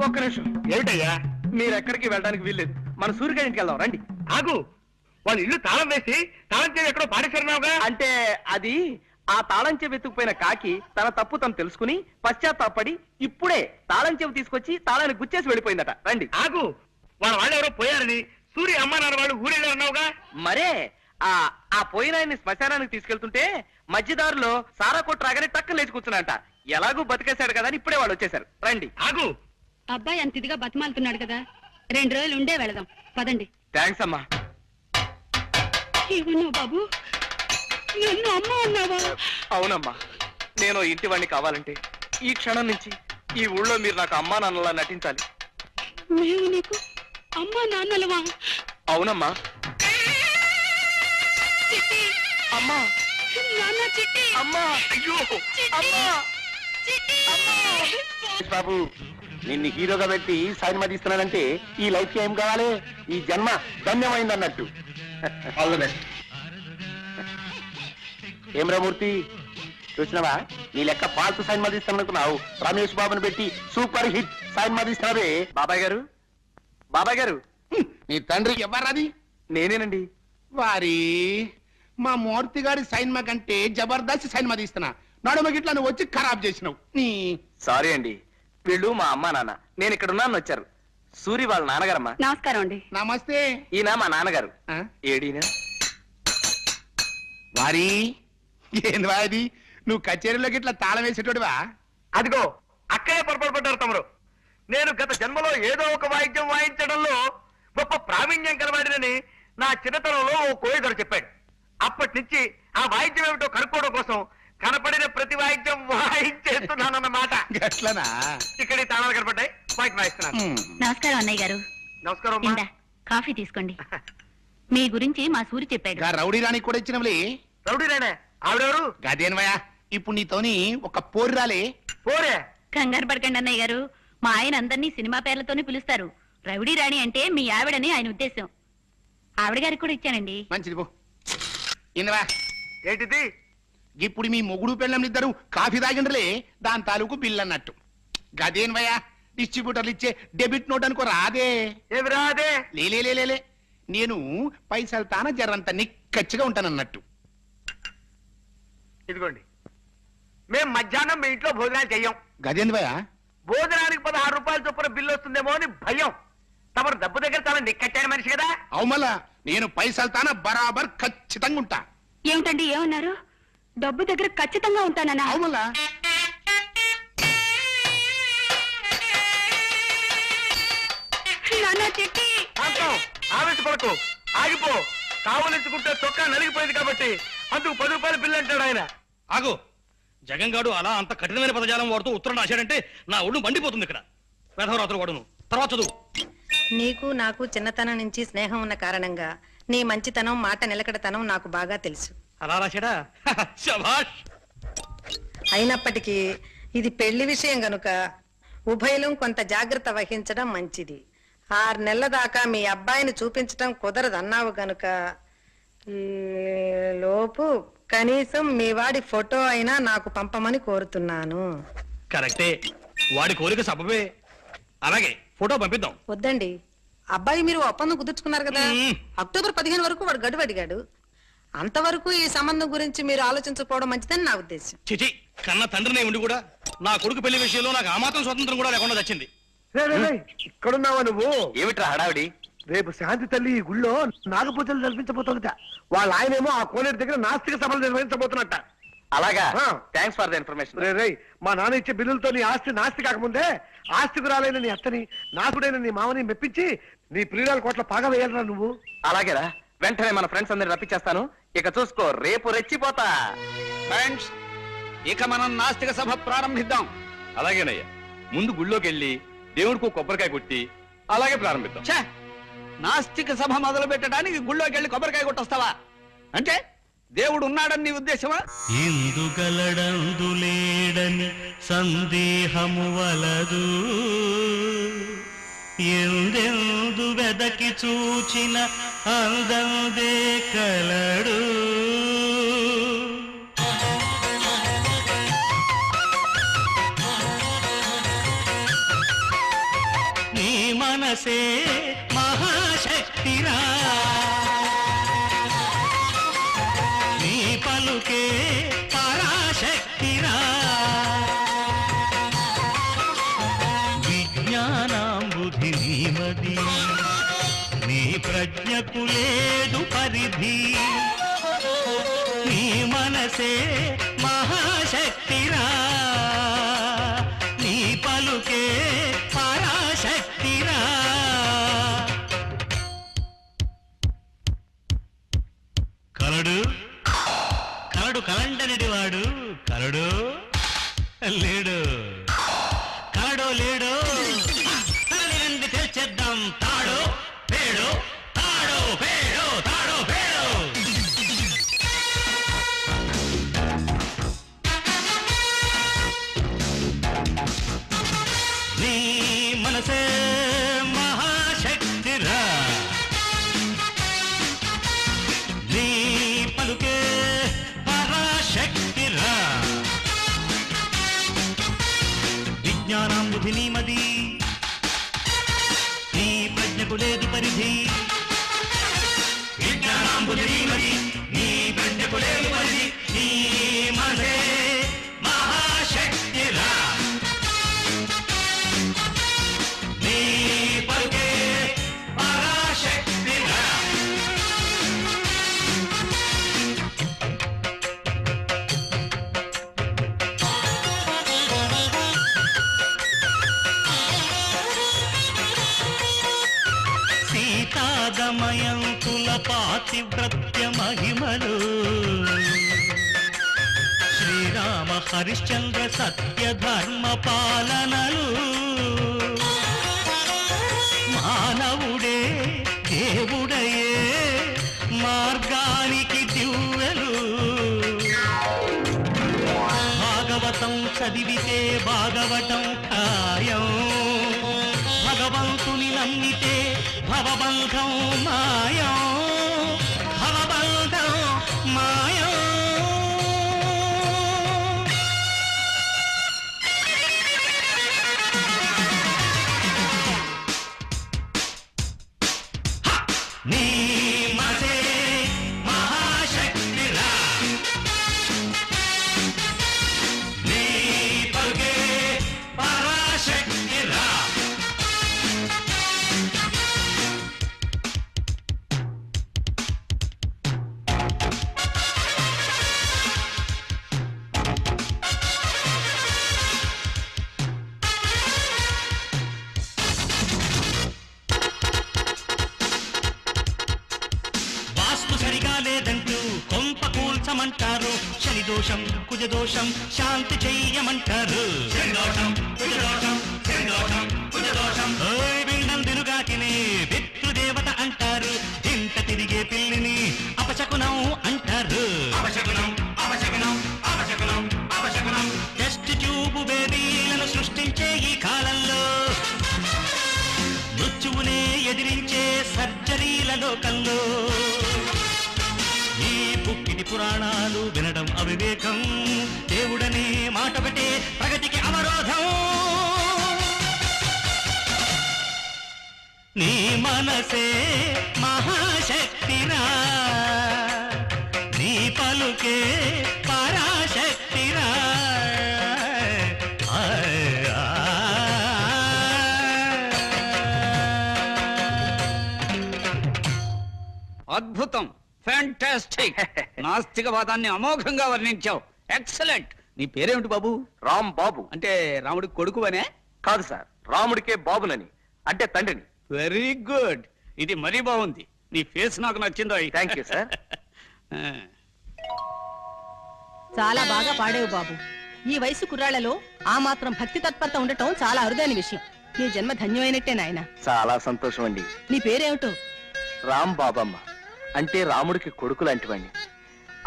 ఒక్క నిమిషం. ఏమిటయ్యా? మీరు ఎక్కడికి వెళ్ళడానికి వీల్లేదు. మన సూర్యగారి ఇంటికి వెళ్దాం రండి. ఆగు, వాళ్ళ ఇల్లు తాళం వేసి తాళం చేసి ఎక్కడో పాడేశారున్నావుగా. అంటే అది ఆ తాళం చెవి వెతుకుపోయిన కాకి తన తప్పు తను తెలుసుకుని పశ్చాత్తాపడి ఇప్పుడే తాళం చెవి తీసుకొచ్చి తాళాన్ని గుచ్చేసి వెళ్ళిపోయిందట. రండి. ఆగు, వాళ్ళు ఎవరో పోయారని సూర్య అమ్మ నాన్న వాళ్ళు ఊరెళ్ళారన్నావుగా. మరే ఆ పోయిన ఆయన్ని శ్మశానానికి తీసుకెళ్తుంటే మధ్యదారులో సారా కొట్టు రాగానే టక్కన లేచి కూర్చున్నాంట. ఎలాగూ బతికేశాడు కదా అని ఇప్పుడే వాళ్ళు వచ్చేసారు. రండి. ఆగు, అబ్బాయి అంత ఇదిగా బతిమాలుతున్నాడు కదా, 2 రోజులు ఉండే వెళదాం. పదండి. థ్యాంక్స్ అమ్మా. ఏమన్నావు బాబు? నన్ను అమ్మ అన్నావా? అవునమ్మా, నేను ఇంటి వాడిని కావాలంటే ఈ క్షణం నుంచి ఈ ఊళ్ళో మీరు నాకు అమ్మా నాన్నలా నటించాలి. మేము నీకు అమ్మా నాన్నలవా? అవునమ్మా. చిట్టి, అమ్మా, నాన్న చిట్టి, అమ్మా, అయ్యో, అమ్మా, చిట్టి. బాబు, నిన్ను హీరోగా పెట్టి సినిమా తీస్తున్నానంటే ఈ లైఫ్ కి ఏం కావాలి? ఈ జన్మ ధన్యమైంది అన్నట్టు. ఏం రామూర్తి, చూసినావా? నీ లెక్క పాల్తు సినిమా తీస్తాననుకున్నావు. రమేష్ బాబుని పెట్టి సూపర్ హిట్ సినిమా తీస్తున్నావే. బాబాయ్ గారు, బాబాయ్ గారు, నీ తండ్రి ఎవరది? నేనేనండి. వారి మా మూర్తి గారి సినిమా కంటే జబర్దస్త్ సినిమా తీస్తున్నా. నడుమ గిట్లా నువ్వు వచ్చి ఖరాబ్ చేసినావు. నీ సారీ అండి, వీళ్ళు మా అమ్మా నాన్న. నేను ఇక్కడ ఉన్నాను వచ్చారు. సూరి వాళ్ళ నాన్నగారమ్మా. నమస్కారం అండి. నమస్తే. ఈయన మా నాన్నగారు. ఆ? ఏడీనా? వారి ఏంది వాది? నువ్వు కచేరీలోకి ఇట్లా తాళం వేసేటోడివా? అదిగో అక్కడే పొరపాటు పడ్డారు తమరు. నేను గత జన్మలో ఏదో ఒక వాయిద్యం వాయించడంలో గొప్ప ప్రావీణ్యం కలవాడినని నా చిన్నతనంలో ఓ కోయిదరు చెప్పాడు. అప్పటి నుంచి ఆ వాయిద్యం ఏమిటో కనుక్కోవడం కోసం కనపడిన ప్రతి వాయిద్యం వాయించేస్తున్నానన్నమాట. గట్లనా? ఇక్కడ ఈ తాళాలు కనపడ్డాయి, వాయిద్యం వాయిస్తున్నాను. నమస్కారం అన్నయ్య గారు. నమస్కారం అమ్మా. ఇందా కాఫీ తీసుకోండి. మీ గురించి మా సూరి చెప్పాడు. గా రౌడీ రాణి కూడా ఇచ్చినవులే. రౌడీనేనే ఆవిడెవరు? గదేనవయ్యా, ఇప్పుడు నీతోని ఒక పోరు రాలే. పోరే. కంగారు పడకండి అన్నయ్య గారు, మా ఆయన అందరినీ సినిమా పేర్లతోనే పిలుస్తారు. రౌడీ రాణి అంటే మీ ఆవిడని ఆయన ఉద్దేశం. ఆవిడ గారికి కూడా ఇచ్చానండి. మంచిది పో. ఇందవా, ఏంటిది? ఇప్పుడు మీ మొగుడు పెళ్ళంలిద్దరు కాఫీ తాగిండ్రలే, దాని తాలూకు బిల్ అన్నట్టు. గదేనవయ్యా, డిస్ట్రిబ్యూటర్లు ఇచ్చే డెబిట్ నోట్ అనుకో రాదే. ఏమి రాదే? లేలే, నేను పైసలు తాన జరంత నిక్కచ్చిగా ఉంటానన్నట్టు. ఇదిగోండి, మేం మధ్యాహ్నం మీ ఇంట్లో భోజనాలు చెయ్యం. గదేంద్వయ్యా, భోజనానికి 16 రూపాయల చొప్పున బిల్లు వస్తుందేమో అని భయం. తమరు డబ్బు దగ్గర చాలా నిక్కచ్చాని మనిషి కదా. అవుమలా నేను పైసలు తాన బరాబర్ ఖచ్చితంగా ఉంటా. ఏమిటండి ఏమన్నారు? డబ్బు దగ్గర ఖచ్చితంగా ఉంటానన్నా? అవుమలా నాన్న చిట్టి. శాంతం, ఆవేశపడకు, ఆగిపో. కావలించుకుంటే చొక్కా నలిగిపోయింది కాబట్టి అందుకు 10 రూపాయల బిల్లు అంటాడు ఆయన. ఆగు, జగన్ గాడు అలా అంత కఠినమైన పదజాలం వాడుతూ ఉత్తరం రాశాడంటే నా ఒళ్ళు మండిపోతుంది. ఇక్కడ వేధవరాత్రులు వాడును. తర్వాత చదువు. నీకు నాకు చిన్నతనం నుంచి స్నేహం ఉన్న కారణంగా నీ మంచితనం, మాట నిలకడతనం నాకు బాగా తెలుసు. అలా రాశాడా? శభాష్. అయినప్పటికీ ఇది పెళ్లి విషయం గనుక ఉభయలం కొంత జాగ్రత్త వహించడం మంచిది. 6 నెలల దాకా మీ అబ్బాయిని చూపించడం కుదరదన్నావు గనుక ఈ లోపు కనీసం మీ వాడి ఫోటో అయినా నాకు పంపమని కోరుతున్నాను. కరెక్టే, వాడి కోరిక సబబే. అలాగే ఫోటో పంపిద్దాం. వద్దండి, అబ్బాయి మీరు ఒప్పందం కుదుర్చుకున్నారు కదా. అక్టోబర్ 15 వరకు వాడు గడువు అడిగాడు. అంతవరకు ఈ సంబంధం గురించి మీరు ఆలోచించకపోవడం మంచిదని నా ఉద్దేశం. చిచి, కన్న తండ్రినే ఉండి కూడా నా కొడుకు పెళ్లి విషయంలో నాకు ఆ మాత్రం స్వతంత్రం కూడా లేకుండా వచ్చింది. ఇక్కడున్నావా నువ్వు? ఏమిట్రా హడావిడి? రేపు శాంతి తల్లి ఈ గుళ్ళో నాగపూజలు జరిపించబోతుందట. వాళ్ళ ఆయనేమో ఆ కోనేరు దగ్గర నాస్తిక సభలు నిర్వహించబోతున్నట్ట. అలాగా? ఆ. Thanks for the information. రే మా నాన్న ఇచ్చే బిల్లులతో నీ ఆస్తి నాస్తి కాకముందే ఆస్తికురాలైన నీ అత్తని నాకుడైన నీ మామని మెప్పించి నీ ప్రియురాల కోట్ల పాగా వేయాలరా నువ్వు. అలాగేరా, వెంటనే మన ఫ్రెండ్స్ అందరిని రప్పించేస్తాను. ఇక చూసుకో, రేపు రెచ్చిపోతా. ఫ్రెండ్స్, ఇక మనం నాస్తిక సభ ప్రారంభిద్దాం. అలాగేనయ్యా, ముందు గుళ్ళోకి వెళ్ళి దేవుడికి కొబ్బరికాయ కొట్టి అలాగే ప్రారంభిద్దాం. ఛే! నాస్తిక సభ మొదలు పెట్టడానికి గుళ్ళోకి వెళ్ళి కొబ్బరికాయ కొట్టొస్తావా? అంటే దేవుడు ఉన్నాడని నీ ఉద్దేశమా? ఇందుగలడందు లేడని సందేహము వలదు, ఎందెందు వెదకి చూచిన అందందే కలడు. నీ మనసే మహాశక్తిరా, నీ పలుకే పరాశక్తిరా, విజ్ఞానాంబుధి నీమది, నీ ప్రజ్ఞకు లేదు పరిధి. నీ మనసే మహాశక్తిరా, నీ పలుకే పరాశక్తిరా. కలడు కలడు కలండనిడి వాడు కలడు లేడు, కలడో లేడో కలడి తెచ్చేద్దాం. తాడో పేడో, తాడో పేడో, తాడో పేడో. నీ మనసే మహాశక్తిరా, నీ పలుకే పరాశక్తిరా, విజ్ఞానాంబుధి నీమది, నీ ప్రజ్ఞకు లేదు పరిధి. విజ్ఞానాంబుధి నీమది, నీ ప్రజ్ఞకు లేదు పరిధి. నీ మనసే మహాశక్తిరా, నీ పలుకే పరాశక్తిరా. సీతాదమయంతుల పాతివ్రత్య మహిమలు, శ్రీరామ హరిశ్చంద్ర సత్య ధర్మ పాలనలు, మానవుడే దేవుడయే మార్గానికి దివ్వెలు. భాగవతం చదివితే భాగవతం ఖాయం, భగవంతుని నమ్మితే భవబంధం మాయం, భవబంధం మాయం. నీ మనసే మహాశక్తిరా, నీ పలుకే పరాశక్తిరా. వాస్తు సరిగా లేదంటూ కొంప కూల్చమంటారు, శని దోషం కుజదోషం శాంతి చెయ్యమంటారు. పిండం తిరుగాకిని పితృదేవత అంటారు, ఇంట తిరిగే పిల్లిని అపశకునం అంటారు. టెస్ట్ ట్యూబ్ బేబీలను సృష్టించే ఈ కాలంలో మృత్యువునే ఎదిరించే సర్జరీల లోకంలో ఈ పుక్కిడి పురాణాలు వినడం అవివేకం, దేవుడనే మాటొకటే ప్రగతికి అవరోధం. నీ మనసే మహాశక్తిరా, నీ పలుకే పరాశక్తిరా. అద్భుతం, ఫ్యాంటాస్టిక్. నాస్తికవాదాన్ని అమోఘంగా వర్ణించావు. ఎక్సలెంట్. నీ పేరేమిటి బాబు? రామ్ బాబు. అంటే రాముడి కొడుకు అనే? కాదు సార్, రాముడికే బాబునని, అంటే తండ్రిని. Very good. ఇది మరీ బాగుంది. నీ ఫేస్ నాకు నచ్చిందో. Thank you sir. చాలా బాగా పాడేవు బాబు. ఈ వయసు కుర్రాళ్లలో ఆ మాత్రం భక్తి తత్పరత ఉండటం చాలా అరుదైన విషయం. నీ జన్మ ధన్యమైనట్టే నాయన. చాలా సంతోషం అండి. నీ పేరేమిటో? రామ్ బాబమ్మ, అంటే రాముడికి కొడుకు లాంటివాడిని.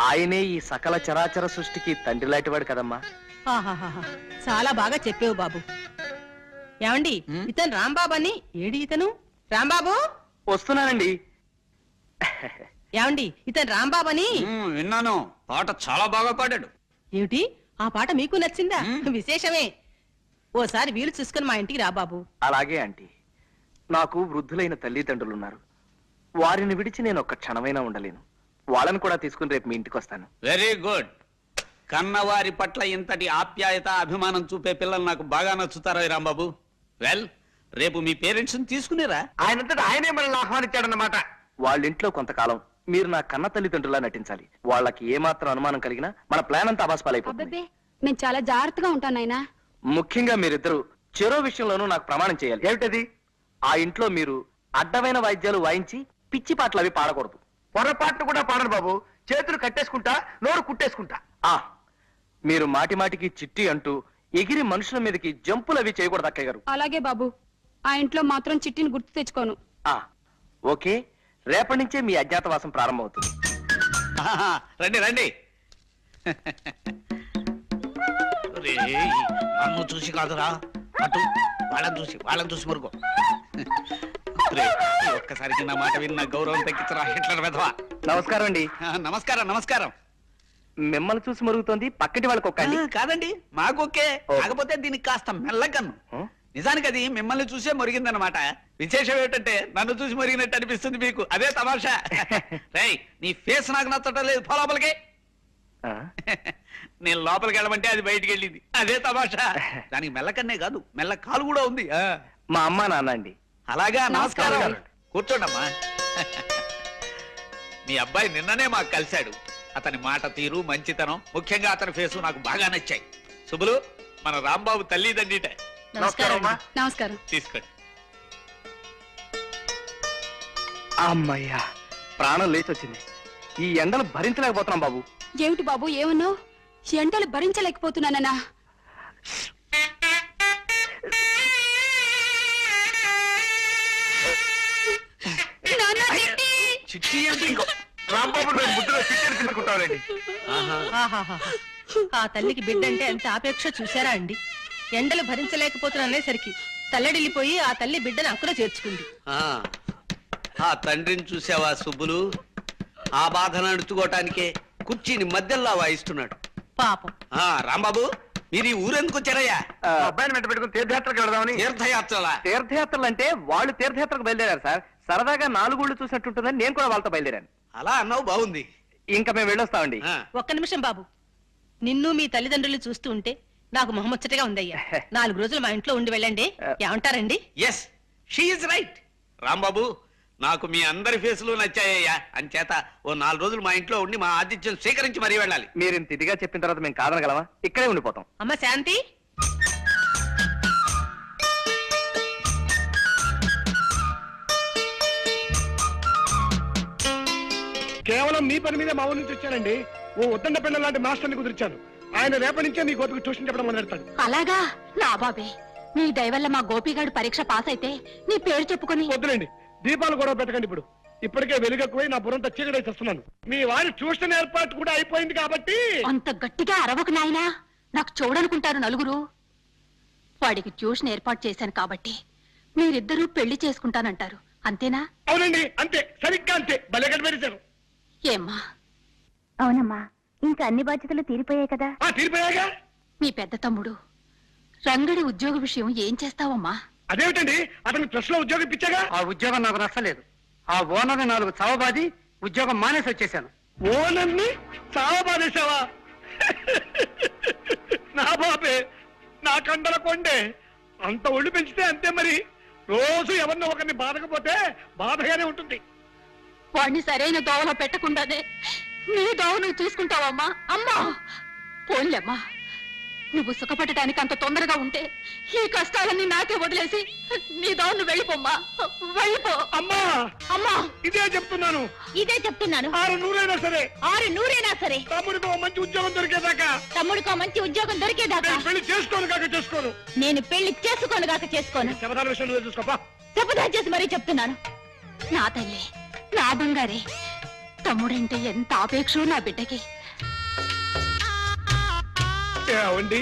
ఆయనే ఈ సకల చరాచర సృష్టికి తండ్రి లాంటివాడు కదమ్మా. ఆహాహాహా, చాలా బాగా చెప్పేవు బాబు. ఏమండి, ఇతను రాంబాబు అని. ఏడి ఇతను? రాంబాబు వస్తున్నానండి. ఏమండి, ఇతను రాంబాబు అని. విన్నాను. పాట చాలా బాగా పాడాడు. ఏమిటి, ఆ పాట మీకు నచ్చిందా? విశేషమే. ఓసారి వీలు చూసుకుని మా ఇంటికి రా బాబు. అలాగే ఆంటీ. నాకు వృద్ధులైన తల్లిదండ్రులున్నారు. వారిని విడిచి నేను ఒక్క క్షణమైనా ఉండలేను. వాళ్ళని కూడా తీసుకుని రేపు మీ ఇంటికి వస్తాను. Very good. కన్నవారి పట్ల ఇంతటి ఆప్యాయత, అభిమానం చూపే పిల్లలు నాకు బాగా నచ్చుతారా రాంబాబు? వెల్, రేపు మీ పేరెంట్స్ తీసుకునేరా? ఆయనంతటా ఆయనే మనల్ని ఆహ్వానించాడన్నమాట. వాళ్ళింట్లో కొంతకాలం మీరు నా కన్న తల్లిదండ్రులా నటించాలి. వాళ్ళకి ఏమాత్రం అనుమానం కలిగినా మన ప్లాన్ అంతా అబాస్పాలైపోతుంది. నేను చాలా జాగ్రత్తగా ఉంటాను నాయనా. ముఖ్యంగా మీరిద్దరూ చెరో విషయంలోనూ నాకు ప్రమాణం చేయాలి. ఏమిటది? ఆ ఇంట్లో మీరు అడ్డమైన వాయిద్యాలు వాయించి పిచ్చి పాటలు అవి పాడకూడదు. పొరపాటును కూడా పాడను బాబు. చేతులు కట్టేసుకుంటా, నోరు కుట్టేసుకుంటా. మీరు మాటి మాటికి చిట్టి అంటూ ఎగిరి మనుషుల మీదకి జంపులు అవి చేయకూడదు అక్కయ్య గారు. అలాగే బాబు, ఆ ఇంట్లో మాత్రం చిట్టిని గుర్తు తెచ్చుకోను. ఓకే, రేపటి నుంచే మీ అజ్ఞాతవాసం ప్రారంభమవుతుంది. రండి రండి. నన్ను చూసి కాదురా, అటు వాళ్ళని చూసి మురుగు. ఒక్కసారికి నా మాట విన్న గౌరవం తగ్గించరా హిట్లర్ వెధవా. నమస్కారం అండి. నమస్కారం నమస్కారం. మిమ్మల్ని చూసి మరుగుతోంది, పక్కటి వాళ్ళకి ఒక్కండి. కాదండి, మాకొకే. కాకపోతే దీనికి కాస్త మెల్లకన్ను. నిజానికి అది మిమ్మల్ని చూసే మురిగిందనమాట. విశేషం ఏమిటంటే నన్ను చూసి మురిగినట్టు అనిపిస్తుంది మీకు. అదే తమాషా. రేయ్, నీ ఫేస్ నాకు నచ్చటం లేదు. లోపలికి. నేను లోపలికి వెళ్ళమంటే అది బయటికి వెళ్ళింది. అదే తమాషా. దానికి మెల్లకన్నే కాదు, మెల్ల కాలు కూడా ఉంది. మా అమ్మా నాన్న అండి. అలాగా, నమస్కారం. కూర్చోండమ్మా. మీ అబ్బాయి నిన్ననే మాకు కలిశాడు. అతని మాట తీరు, మంచితనం, ముఖ్యంగా అతని ఫేసు నాకు బాగా నచ్చాయి. శుభులు, మన రాంబాబు తల్లిదండ్రిట. నమస్కారం. తీసుకోండి. అమ్మయ్యా, ప్రాణం లేచి వచ్చింది. ఈ ఎండలు భరించలేకపోతున్నాం బాబు. ఏమిటి బాబు, ఏమన్నావు? ఎండలు భరించలేకపోతున్నానన్నా? చిట్టి ఏంటి? ఇంకో రాంబాబు బుద్ధిలో చిట్టెలు తీసుకుంటారండి. ఆ తల్లికి బిడ్డంటే ఎంత ఆపేక్ష చూసారా అండి. ఎండలు భరించలేకపోతున్నసరికి తల్లడిల్లిపోయి ఆ తల్లి బిడ్డను అక్కున చేర్చుకుంది. ఆ తండ్రిని చూసావా సుబ్బులు? ఆ బాధను అణుచుకోవటానికే కుర్చీని మధ్యలో వాయిస్తున్నాడు పాపం. రాంబాబు, మీరు ఈ ఊరెందుకు వచ్చారయ్యా? అబ్బాయిని వెంట పెట్టుకుని తీర్థయాత్రకు వెళదామని. తీర్థయాత్రలా? తీర్థయాత్రలు అంటే వాళ్ళు తీర్థయాత్రకు బయలుదేరారు సార్. సరదాగా 4 ఊళ్ళు చూసినట్టుంటుందని నేను కూడా వాళ్ళతో బయలుదేరాను. అలా అన్నావు, బాగుంది. ఇంకా మేము వెళ్ళొస్తామండి. ఒక్క నిమిషం బాబు. నిన్ను మీ తల్లిదండ్రులు చూస్తూ ఉంటే నాకు మొహముచ్చటగా ఉందయ్యా. 4 రోజులు మా ఇంట్లో ఉండి వెళ్ళండి. ఏమంటారండి? Yes, she is right. Rambabu, నాకు మీ అందరి ఫేసులు నచ్చాయ్యా. అంచేత ఓ 4 రోజులు మా ఇంట్లో ఉండి మా ఆతిథ్యం స్వీకరించి మరీ వెళ్ళాలి. మీరు ఇంత ఇదిగా చెప్పిన తర్వాత మేము కాదనగలమా? ఇక్కడే ఉండిపోతాం. అమ్మ శాంతి, కేవలం మీ పని మీద మా ఊరి నుంచి వచ్చానండి. ఓ ఉద్దండ పిల్ల లాంటి మాస్టర్ని కుదిర్చాను. ఆయన రేపటి నుంచే మీ గోపికి ట్యూషన్ చెప్పడం మొదలెడతాడు. అలాగా? నా బాబే, నీ దయవల్ల మా గోపిగాడు పరీక్ష పాస్ అయితే నీ పేరు చెప్పుకొని. వద్దులేండి, దీపాలు గొడవ పెట్టకండి. ఇప్పటికే వెలుగెక్కువై నా బుర్రంతా చీకటి చేస్తున్నాను. మీ వారి ట్యూషన్ ఏర్పాటు కూడా అయిపోయింది కాబట్టి. అంత గట్టిగా అరవకు నాయనా, నాకు చూడనుకుంటారు నలుగురు. వాడికి ట్యూషన్ ఏర్పాటు చేశాను కాబట్టి మీరిద్దరూ పెళ్లి చేసుకుంటానంటారు, అంతేనా? అవునండి, అంతే, సరిగ్గా అంతే. భలే కనిపెట్టారు. ఏమ్మా? అవునమ్మా, ఇంకా అన్ని బాధ్యతలు తీరిపోయాయి కదా. తీరిపోయాగా. మీ పెద్ద తమ్ముడు రంగడి ఉద్యోగ విషయం ఏం చేస్తావమ్మా? అదేమిటండి, అతని ప్రెస్ లో ఉద్యోగం ఇప్పించాగా. ఆ ఉద్యోగం నాకు నచ్చలేదు. ఆ ఓనర్ని 4 చావబాది ఉద్యోగం మానేసి వచ్చేసాను. ఓనర్ని చావబాదేశావా? నా బాబే, నా కండల కొండే. అంత ఒళ్ళు పెంచితే అంతే మరి. రోజు ఎవరినో ఒకరిని బాధకపోతే బాధగానే ఉంటుంది. వాడిని సరైన దోవలో పెట్టకుండానే నీ దోవ నువ్వు చూసుకుంటావమ్మా. అమ్మా పోన్లేమ్మా, నువ్వు సుఖపడటానికి అంత తొందరగా ఉంటే ఈ కష్టాలన్నీ నాకే వదిలేసి నీ దోవ నువ్వు వెళ్ళిపోమ్మా, వెళ్ళిపో. అమ్మా అమ్మా ఇదే చెప్తున్నాను, ఇదే చెప్తున్నాను. 600 సరే, 600 సరే, తమ్ముడికి ఓ మంచి ఉద్యోగం దొరికేదాకా, తమ్ముడికో మంచి ఉద్యోగం దొరికేదాకా నేను పెళ్లి చేసుకోను కాక చేసుకోను. నేను పెళ్లి చేసుకోను గాక చేసుకోను. శపథాల విషయం నువ్వే చూసుకోపా. శపథం చేసి మరీ చెప్తున్నాను. నా తల్లి, నా బంగారే, తమ్ముడంటే ఎంత ఆపేక్షో నా బిడ్డకి. ఏమండి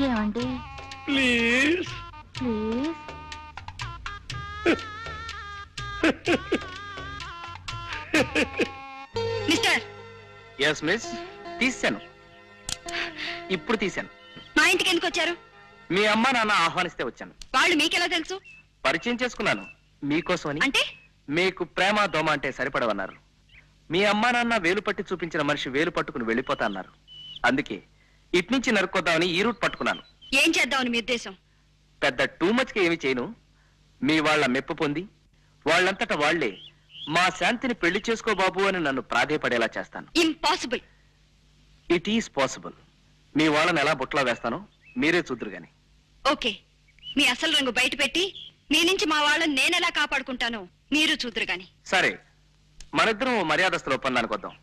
ఏమండి please please mister, yes miss, తీశాను, ఇప్పుడు తీశాను. మా ఇంటికి ఎందుకు వచ్చారు? మీ అమ్మ నాన్న ఆహ్వానిస్తే వచ్చాను. వాళ్ళు మీకెలా తెలుసు? పరిచయం చేసుకున్నాను మీకోసమని. అంటే మీకు ప్రేమ దోమ అంటే సరిపడవన్నారు. మీ అమ్మా నాన్న వేలు పట్టి చూపించిన మనిషి వేలు పట్టుకుని వెళ్ళిపోతా అన్నారు. అందుకే ఇట్నుంచి నరుక్కొద్దామని ఈ రూట్ పట్టుకున్నాను. ఏం చేద్దామని మీ ఉద్దేశం? పెద్ద టూ మచ్కి ఏమి చేయను. మీ వాళ్ళ మెప్పు పొంది వాళ్ళంతటా వాళ్లే మా శాంతిని పెళ్లి చేసుకో బాబు అని నన్ను ప్రాధేయపడేలా చేస్తాను. ఇంపాసిబుల్. It is possible. మీ వాళ్ళని ఎలా బుట్టలో వేస్తానో మీరే చూద్దరు గాని. ఓకే, మీ అసలు రంగు బయట పెట్టి మీ నుంచి మా వాళ్ళని నేనెలా కాపాడుకుంటానో మీరు చూద్దరు గాని. సరే, మనిద్దరం మర్యాదస్తుల ఒప్పందానికి వద్దాం.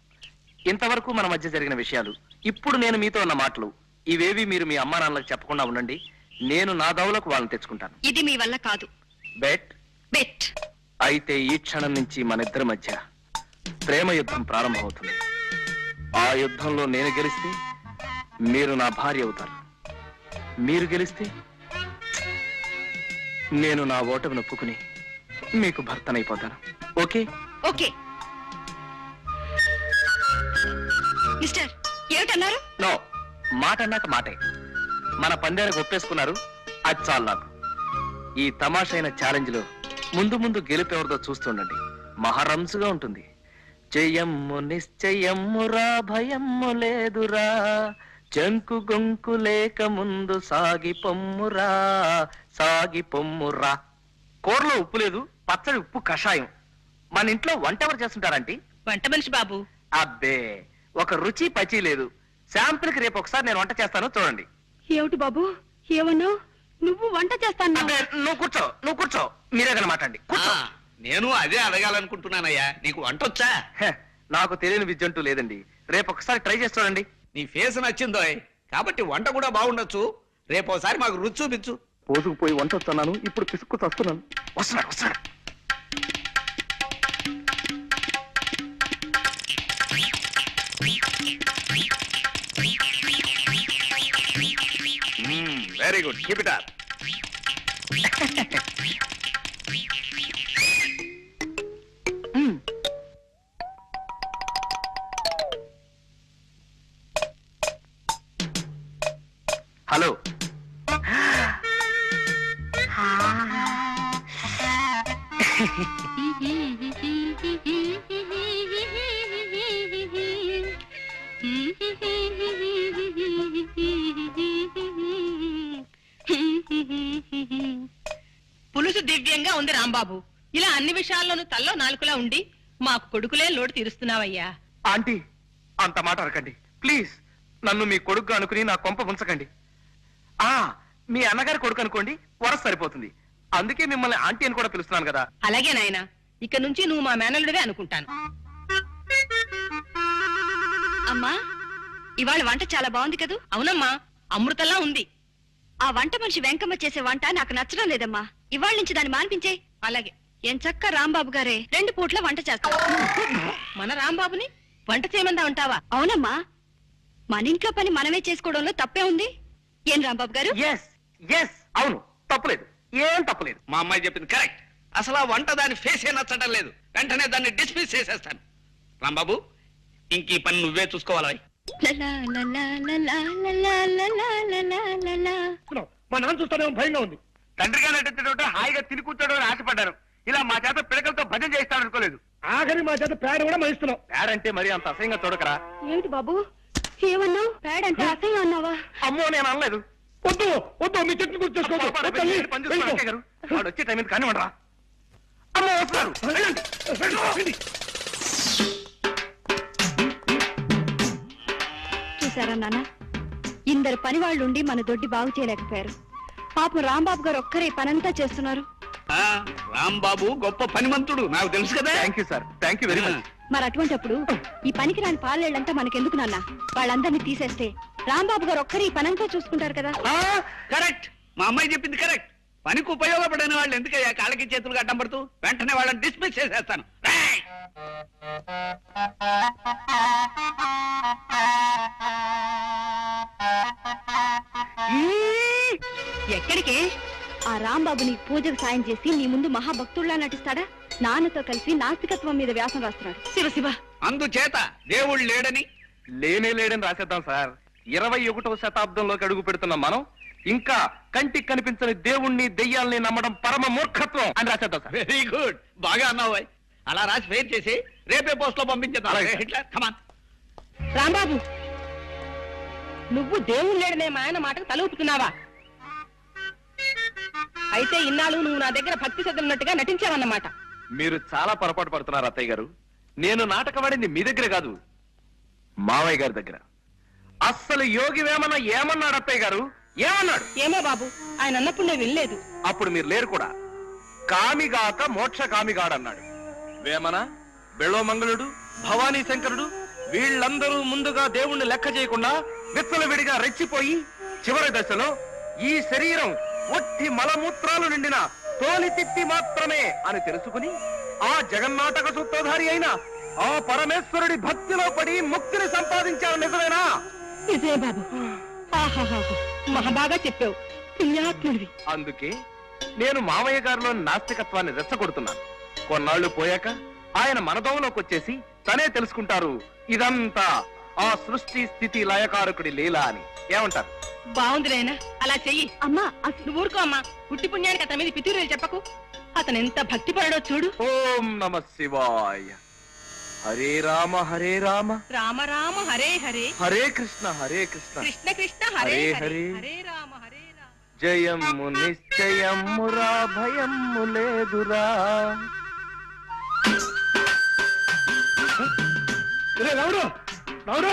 ఇంతవరకు మన మధ్య జరిగిన విషయాలు, ఇప్పుడు నేను మీతో ఉన్న మాటలు, ఇవేవి మీరు మీ అమ్మా నాన్నలకు చెప్పకుండా ఉండండి. నేను నా దౌలకు వాళ్ళని తెచ్చుకుంటాను. ఇది మీ వల్ల కాదు. బెట్? బెట్. అయితే ఈ క్షణం నుంచి మన ఇద్దరి మధ్య ప్రేమ యుద్ధం ప్రారంభమవుతుంది. ఆ యుద్ధంలో నేను గెలిస్తే మీరు నా భార్య అవుతారు. మీరు గెలిస్తే నేను నా ఓటమి నొప్పుకుని మీకు భర్తనైపోతాను. ఓకే? ఓకే. మిస్టర్, ఏమిటన్నారు? నో, మాట అన్నాక మాటే. మన పందానికి ఒప్పేసుకున్నారు, అది చాలు నాకు. ఈ తమాషైన ఛాలెంజ్ లో ముందు ముందు గెలుపెవరిదో చూస్తుండండి. మహారంసుగా ఉంటుంది. జయమ్ము నిశ్చయమ్మురా, భయమ్ము లేదురా, జంకు గొంకు లేక ముందు సాగి పొమ్మురా, సాగి పొమ్మురా. కూరలో ఉప్పు లేదు, పచ్చడి ఉప్పు కషాయం. మన ఇంట్లో వంట ఎవరు చేస్తుంటారంటే? వంట మనిషి బాబు. అబ్బే, ఒక రుచి పచి లేదు. శాంపుల్ కి రేపు ఒకసారి నేను వంట చేస్తాను, చూడండి. ఏమిటి బాబు ఏమన్నావు? నువ్వు వంట చేస్తాను. అబ్బే, నువ్వు కూర్చో, నువ్వు కూర్చో. మీరే కదా మాట్లాడండి. కూర్చో. నేను అదే అడగాలనుకుంటున్నానయ్యా, నీకు వంట వచ్చా? హె, నాకు తెలియని విద్య అంటూ లేదండి. రేపు ఒకసారి ట్రై చేసి చూడండి. నీ ఫేస్ నచ్చిందో కాబట్టి వంట కూడా బాగుండొచ్చు. రేపోసారి మాకు రుచి చూపించు. పోసుకుపోయి వంట వస్తున్నాను, ఇప్పుడు పిసుక్కు వస్తున్నాను. వస్తున్నాడు వస్తున్నాడు. Very good, keep it up. Hello. పులుసు దివ్యంగా ఉంది రాంబాబు. ఇలా అన్ని విషయాల్లోనూ తల్లో నాలుకలా ఉండి మాకు కొడుకులే లోటు తీరుస్తున్నావయ్యా. ఆంటీ, అంత మాట అరకండి ప్లీజ్. నన్ను మీ కొడుకు అనుకుని నా కొంప ఉంచకండి. మీ అన్నగారి కొడుకు అనుకోండి, వరస సరిపోతుంది. అందుకే మిమ్మల్ని ఆంటీ అని కూడా పిలుస్తున్నాను కదా. అలాగే నాయనా, ఇక నుంచి నువ్వు మా మేనల్లుడివే అనుకుంటాను. అమ్మా, ఇవాళ వంట చాలా బాగుంది కదూ? అవునమ్మా, అమృతంలా ఉంది. ఆ వంట మనిషి వెంకమ్మ చేసే వంట నాకు నచ్చడం లేదమ్మా. ఇవాళ నుంచి దాన్ని మాన్పించే. అలాగే. ఎంచక్క రాంబాబు గారే 2 పూట్ల వంట చేస్తారు. మన రాంబాబుని వంట చేయమందా ఉంటావా? అవునమ్మా, మన ఇంట్లో పని మనమే చేసుకోవడంలో తప్పే ఉంది. ఏం రాంబాబు గారు? ఎస్ ఎస్, అవును, తప్పులేదు, ఏం తప్పులేదు. మా అమ్మాయి చెప్పింది కరెక్ట్. అసలు ఆ వంట దాని ఫేస్ ఏ నచ్చడం లేదు. వెంటనే దాన్ని డిస్మిస్ చేసేస్తాను. రాంబాబు, ఇంక ఈ పని నువ్వే చూసుకోవాలి. మా నాన్న చూస్తానే భయంగా ఉంది. తండ్రిగా నటించడం హాయిగా తిని కూర్చోడం అని ఆశపడ్డాను. ఇలా మా చేత పిడకలతో భజన చేస్తాను అనుకోలేదు. ఆఖరి మా చేత పేడ కూడా మహిస్తున్నావు. పేడంటే మరి అంత అసహ్యంగా చూడకరా. ఏమిటి బాబు ఏమన్నావు? పేడంటే అసహ్యం అన్నావా? అమ్మో, నేను అనలేదు. వద్దు వద్దు, మీ చెట్టుని గుర్తు చేసుకోవద్దు. వాడు వచ్చే టైం కానీ ఉండరా. అమ్మో, వస్తున్నారు. చూసారా నాన్న, ఇందరు పని వాళ్ళుండి మన దొడ్డి బాగు చేయలేకపోయారు. పాపం రాంబాబు గారు ఒక్కరే ఈ పనంతా చేస్తున్నారు. రాంబాబు గొప్ప పనిమంతుడు, నాకు తెలుసు కదా. Thank you sir, thank you very much. మరి అటువంటప్పుడు ఈ పనికి రాని పాలేళ్ళంతా మనకెందుకు నాన్న? వాళ్ళందరినీ తీసేస్తే రాంబాబు గారు ఒక్కరే ఈ పనంతా చూసుకుంటారు కదా. కరెక్ట్, మా అమ్మాయి చెప్పింది కరెక్ట్. పనికి ఉపయోగపడని వాళ్ళు ఎందుకయ్యా కాళ్ళకి చేతులు అడ్డం పడుతూ? వెంటనే వాళ్ళని డిస్మిస్ చేసేస్తాను. ఎక్కడికి? ఆ రాంబాబు నీకు పూజకు సాయం చేసి నీ ముందు మహాభక్తుల్లా నటిస్తాడా? నాన్నతో కలిసి నాస్తికత్వం మీద వ్యాసం రాస్తున్నాడు. శివ శివ. అందుచేత దేవుడు లేడని లేడని రాసేద్దాం సార్. 21వ శతాబ్దంలోకి అడుగు పెడుతున్న మనం ఇంకా కంటికి కనిపించని దేవుణ్ణి దెయ్యాల్ని నమ్మడం పరమ మూర్ఖత్వం అని రాసేద్దాం సార్. వెరీ గుడ్, బాగా అన్నావు. అలా రాసి ఫెయిర్ చేసి రేపే పోస్ట్ లో పంపించేద్దాం. రాంబాబు, నువ్వు దేవుడు లేడనే మా ఆయన మాటకు తల ఊపుతున్నావా? అయితే ఇన్నాళ్ళు నువ్వు నా దగ్గర భక్తి శ్రద్ధ ఉన్నట్టుగా నటించావన్నమాట. మీరు చాలా పొరపాటు పడుతున్నారు అత్తయ్య గారు. నేను నాటకవాడింది మీ దగ్గర కాదు, మావయ్య గారి దగ్గర. అస్సలు యోగి వేమన ఏమన్నాడు అత్తయ్య గారు? ఏమన్నాడు? ఏమో బాబు, ఆయన అన్నప్పుడు నేను వినలేదు. అప్పుడు మీరు లేరు కూడా. కామిగాక మోక్ష కామిగాడన్నాడు. వేమన, బెళోమంగళుడు, భవానీ శంకరుడు వీళ్ళందరూ ముందుగా దేవుణ్ణి లెక్క చేయకుండా విచ్చలవిడిగా రెచ్చిపోయి చివరి దశలో ఈ శరీరం ఒట్టి మలమూత్రాలు నిండిన తోలి తిత్తి మాత్రమే అని తెలుసుకుని ఆ జగన్నాటక సూత్రధారి అయిన ఆ పరమేశ్వరుడి భక్తిలో పడి ముక్తిని సంపాదించారు. నిజమేనా? నిజమే బాబు. మహాబాగా చెప్పావు, పుణ్యాత్ముడివి. అందుకే నేను మామయ్య గారిలో నాస్తికత్వాన్ని రెచ్చగొడుతున్నాను. కొన్నాళ్లు పోయాక ఆయన మనదోలోకి వచ్చేసి తనే తెలుసుకుంటారు ఇదంతా ఆ సృష్టి స్థితి లయకారకుడి లీలా అని. ఏమంటారు? బాగుంది నాయనా, అలా చెయ్యి. అమ్మా అసలు ఊరుకో అమ్మా. పుట్టి పుణ్యానికి అతని మీద పితూరులు చెప్పకు. అతను ఎంత భక్తి పడడో చూడు. ఓం నమ శివాయ. హరే రామ హరే రామ రామ రామ హరే హరే, హరే కృష్ణ కృష్ణ కృష్ణ హరే హరే హరే, హరే. హరే రామ హరే రామ. జయము నిశ్చయమురా భయము లేదురా. రావుడు రావుడు,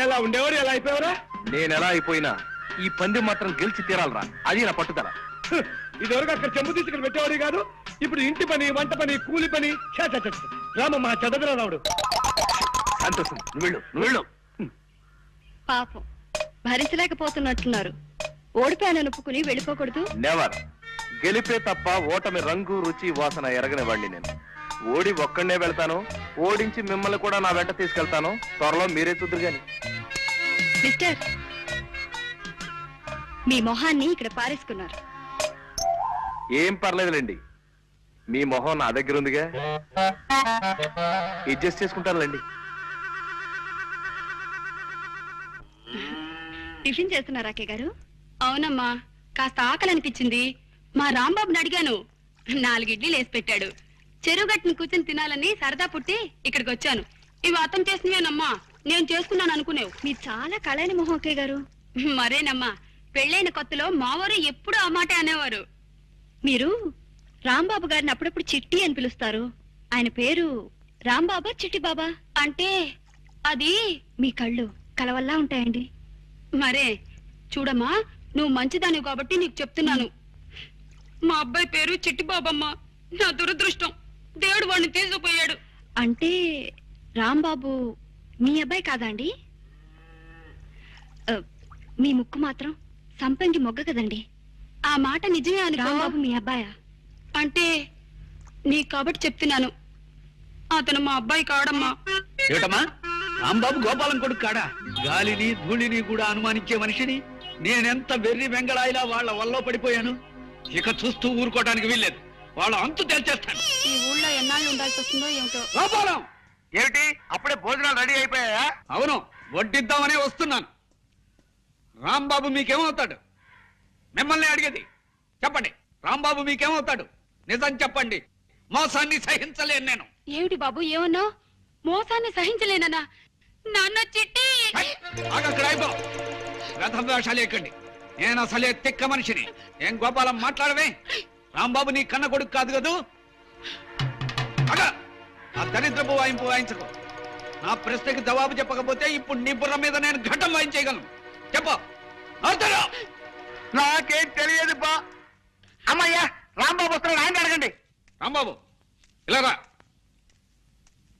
ఎలా ఉండేవారు, ఎలా అయిపోయావరా? నేనెలా అయిపోయినా ఈ పందెం మాత్రం గెలిచి తీరాలరా, అది నా పట్టుదల. ఇదివరకు అక్కడ చెంబు తీసుకుని పెట్టేవాడు కాదు, ఇప్పుడు ఇంటి పని, వంట పని, కూలి పని. రామమ్మా చదవరా రావుడు. సంతోషం, నువ్వు వెళ్ళు. పాపం భరించలేకపోతున్నట్టున్నారు. ఓడిపోయాను ఒప్పుకుని వెళ్ళిపోకూడదు. నెవర్. గెలిపే తప్ప ఓటమి రంగు రుచి వాసన ఎరగని వాడిని నేను. ఓడి ఒక్కడనే వెళ్తాను, ఓడించి మిమ్మల్ని కూడా నా వెంట తీసుకెళ్తాను. త్వరలో మీరే చూద్దరు గాని. మిస్టర్, మీ మొహాన్ని ఇక్కడ పారేసుకున్నారు. ఏం పర్లేదులేండి, మీ మొహం నా దగ్గర ఉందిగా, అడ్జస్ట్ చేసుకుంటానులేండి. టిఫిన్ చేస్తున్నారా అక్కయ్య గారు? అవునమ్మా, కాస్త ఆకలి అనిపించింది. మా రాంబాబుని అడిగాను, 4 ఇడ్లీలు వేసి పెట్టాడు. చెరువు గట్టును కూర్చొని తినాలని సరదా పుట్టి ఇక్కడికి వచ్చాను. ఇవి అతను చేసినవేనమ్మా, నేను చేసుకున్నాను అనుకునేవు. మీరు చాలా కళైన మొహం అక్కయ్య గారు. మరేనమ్మా, పెళ్ళైన కొత్తలో మావారు ఎప్పుడు ఆ మాట అనేవారు. మీరు రాంబాబు గారిని అప్పుడప్పుడు చిట్టి అని పిలుస్తారు. ఆయన పేరు రాంబాబా చిట్టి బాబా? అంటే అది మీ కళ్ళు కలవల్లా ఉంటాయండి. మరే చూడమ్మా, నువ్వు మంచిదానివి కాబట్టి నీకు చెప్తున్నాను. మా అబ్బాయి పేరు చిట్టిబాబమ్మ. నా దురదృష్టం, దేవుడు వాడిని తీసుకుపోయాడు. అంటే రాంబాబు మీ అబ్బాయి కాదండి? మీ ముక్కు మాత్రం సంపంగి మొగ్గ కదండి. ఆ మాట నిజమే అని. రాంబాబు మీ అబ్బాయా? అంటే నీకు కాబట్టి చెప్తున్నాను, అతను మా అబ్బాయి కాడమ్మా. ఏమిటమ్మా, రాంబాబు గోపాలం కొడుకు కాడా? గాలిని ధూళిని కూడా అనుమానించే మనిషిని నేనెంత వెర్రి వెంగళాయిలా వాళ్ళ వల్ల పడిపోయాను. ఇక చూస్తూ ఊరుకోవడానికి వీల్లేదు, వాళ్ళ అంతు తెలిచేస్తాను. ఈ ఊళ్ళో ఎన్నాళ్ళు ఉండాల్సి వస్తుందో ఏమిటో. గోపాలం, ఏమిటి అప్పుడే భోజనాలు రెడీ అయిపోయాయా? అవును, వడ్డిద్దామనే వస్తున్నాను. రాంబాబు మీకేమవుతాడు? మిమ్మల్ని అడిగేది. చెప్పండి, రాంబాబు మీకేమవుతాడు? నిజం చెప్పండి. మోసాన్ని సహించలేను నేను. ఏమిటి బాబు ఏమన్నావు? మోసాన్ని సహించలేనన్నా? నాన్న చిట్టి. అక్కడ అయిపో, రథం వేషాలు ఎక్కండి. నేను అసలే తిక్క మనిషిని. ఏం గోపాలం మాట్లాడవే? రాంబాబు నీ కన్న కొడుకు కాదు కదూ? అగా ఆ దరిద్రపు వాయింపు వాయించకు. నా ప్రశ్నకి జవాబు చెప్పకపోతే ఇప్పుడు నీ బుర్ర మీద నేను ఘటం వాయించేయగలను. చెప్పు. అవుతారా? నాకేం తెలియదు బా. అమ్మయ్యా, రాంబాబు వస్తున్నాడు, ఆయన అడగండి. రాంబాబు ఇలా రా.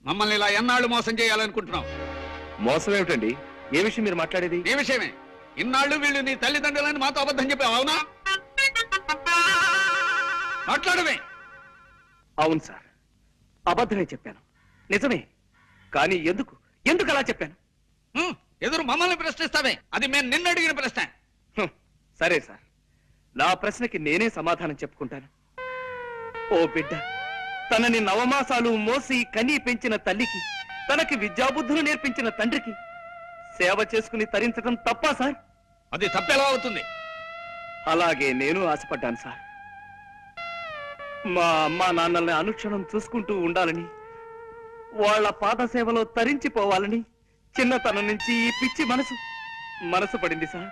మమ్మల్ని ఇలా ఎన్నాళ్ళు మోసం చేయాలనుకుంటున్నావు? మోసం ఏమిటండి? ఏ విషయం మీరు మాట్లాడేది? నీ విషయమే. ఇన్నాళ్ళు వీళ్ళు నీ తల్లిదండ్రులని మాతో అబద్ధం చెప్పావు, అవునా? మాట్లాడమే. అవును సార్, అబద్ధమే చెప్పాను. నిజమే. కానీ ఎందుకు ఎందుకు అలా చెప్పాను? ఎదురు మమ్మల్ని ప్రశ్నిస్తావే? అది మేము నిన్ను అడిగిన ప్రశ్న. సరే సార్, నా ప్రశ్నకి నేనే సమాధానం చెప్పుకుంటాను. ఓ బిడ్డ, తనని నవమాసాలు మోసి కనీ పెంచిన తల్లికి, తనకి విద్యాబుద్ధులు నేర్పించిన తండ్రికి సేవ చేసుకుని తరించడం తప్పా సార్? అది తప్పెలా అవుతుంది? అలాగే నేను ఆశపడ్డాను సార్. మా అమ్మా నాన్నల్ని అనుక్షణం చూసుకుంటూ ఉండాలని, వాళ్ళ పాద సేవలో తరించిపోవాలని చిన్నతనం నుంచి ఈ పిచ్చి మనసు పడింది సార్.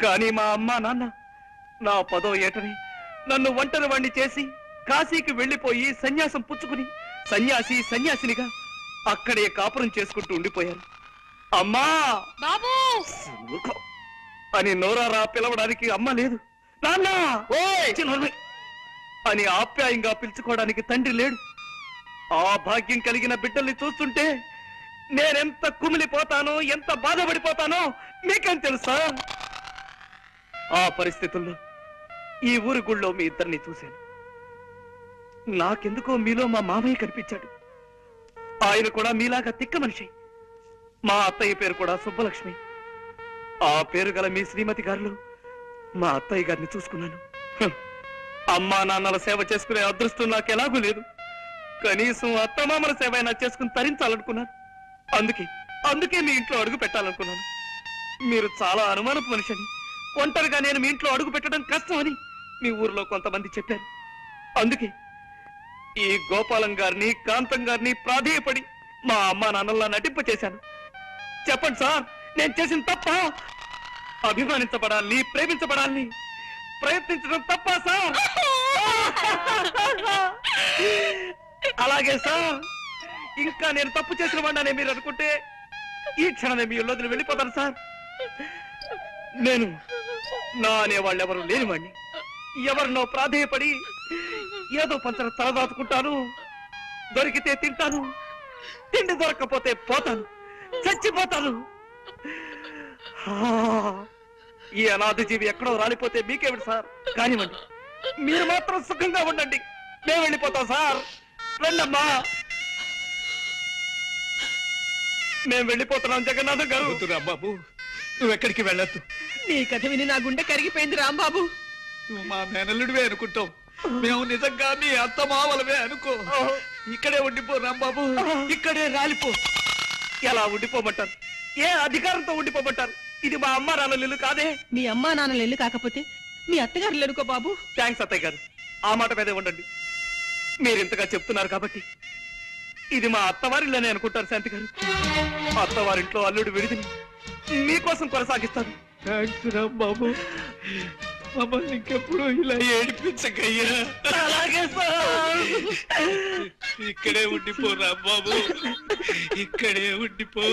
కానీ మా అమ్మా నాన్న నా 10వ ఏటని నన్ను ఒంటరి వాణ్ణి చేసి కాశీకి వెళ్లిపోయి సన్యాసం పుచ్చుకుని సన్యాసినిగా అక్కడే కాపురం చేసుకుంటూ ఉండిపోయారు. అమ్మా బాబు అని నోరారా పిలవడానికి అమ్మ లేదు, నాన్న అని ఆప్యాయంగా పిలుచుకోవడానికి తండ్రి లేడు. ఆ భాగ్యం కలిగిన బిడ్డల్ని చూస్తుంటే నేనెంత కుమిలిపోతానో, ఎంత బాధపడిపోతానో మీకేం తెలుసా? ఆ పరిస్థితుల్లో ఈ ఊరి గుళ్ళో మీ ఇద్దరిని చూశాను. నాకెందుకో మీలో మా మామయ్య కనిపించాడు. ఆయన కూడా మీలాగా తిక్క మనిషి. మా అత్తయ్య పేరు కూడా సుబ్బలక్ష్మి. ఆ పేరు గల మీ శ్రీమతి గారిలో మా అత్తయ్య గారిని చూసుకున్నాను. అమ్మా నాన్నల సేవ చేసుకునే అదృష్టం నాకు ఎలాగూ లేదు. కనీసం అత్తమామల సేవ అయినా చేసుకుని తరించాలనుకున్నాను. అందుకే మీ ఇంట్లో అడుగు పెట్టాలనుకున్నాను. మీరు చాలా అనుమానపు మనిషిని, ఒంటరిగా నేను మీ ఇంట్లో అడుగు పెట్టడం కష్టమని మీ ఊర్లో కొంతమంది చెప్పారు. అందుకే ఈ గోపాలం గారిని, కాంతం గారిని ప్రాధేయపడి మా అమ్మా నాన్నల్లా నటింపచేశాను. చెప్పండి సార్, నేను చేసిన తప్ప? అభిమానించబడాలని, ప్రేమించబడాలని ప్రయత్నించడం తప్ప సార్? అలాగే సార్, ఇంకా నేను తప్పు చేసిన వాడినే మీరు అనుకుంటే ఈ క్షణమే మీ ఇల్లు వెళ్ళిపోతాను సార్. నేను నా అనేవాళ్ళు ఎవరు లేనివాడిని. ఎవరినో ప్రాధేయపడి ఏదో పంచర తలదాచుకుంటాను. దొరికితే తింటాను, తిండి దొరక్కపోతే పోతాను, చచ్చిపోతాను. ఈ అనాథ జీవి ఎక్కడో రాలిపోతే మీకేమిటి సార్? కానివ్వండి, మీరు మాత్రం సుఖంగా ఉండండి. మేము వెళ్ళిపోతాం సార్. రండమ్మా, మేము వెళ్ళిపోతున్నాం. జగన్నాథ గారు. బాబు, నువ్వెక్కడికి వెళ్ళొద్దు. నీ కథ విని నా గుండె కరిగిపోయింది రాంబాబు. నువ్వు మా మేనల్లుడివే అనుకుంటావు, మేము నిజంగా మీ అత్త మావలమే అనుకో. ఇక్కడే ఉండిపో రాంబాబు, ఇక్కడే రాలిపో. ఎలా ఉండిపోమంటారు? ఏ అధికారంతో ఉండిపోమంటారు? ఇది మా అమ్మ నాన్నల ఇల్లు కాదే. మీ అమ్మా నాన్నలు ఇల్లు కాకపోతే మీ అత్తగారు ఎనుకో బాబు. థ్యాంక్స్ అత్తయ్య గారు, ఆ మాట మీదే ఉండండి. మీరింతగా చెప్తున్నారు కాబట్టి ఇది మా అత్తవారిల్లోనే అనుకుంటారు శాంతి గారు. అత్తవారింట్లో అల్లుడు విడిదిని మీకోసం కొనసాగిస్తాను. థ్యాంక్స్ రాంబాబు, మమ్మల్ని ఇంకెప్పుడు ఇలా ఏడిపించకయ్యా. అలాగే సార్. ఇక్కడే ఉండిపో రాంబాబు, ఇక్కడే ఉండిపో.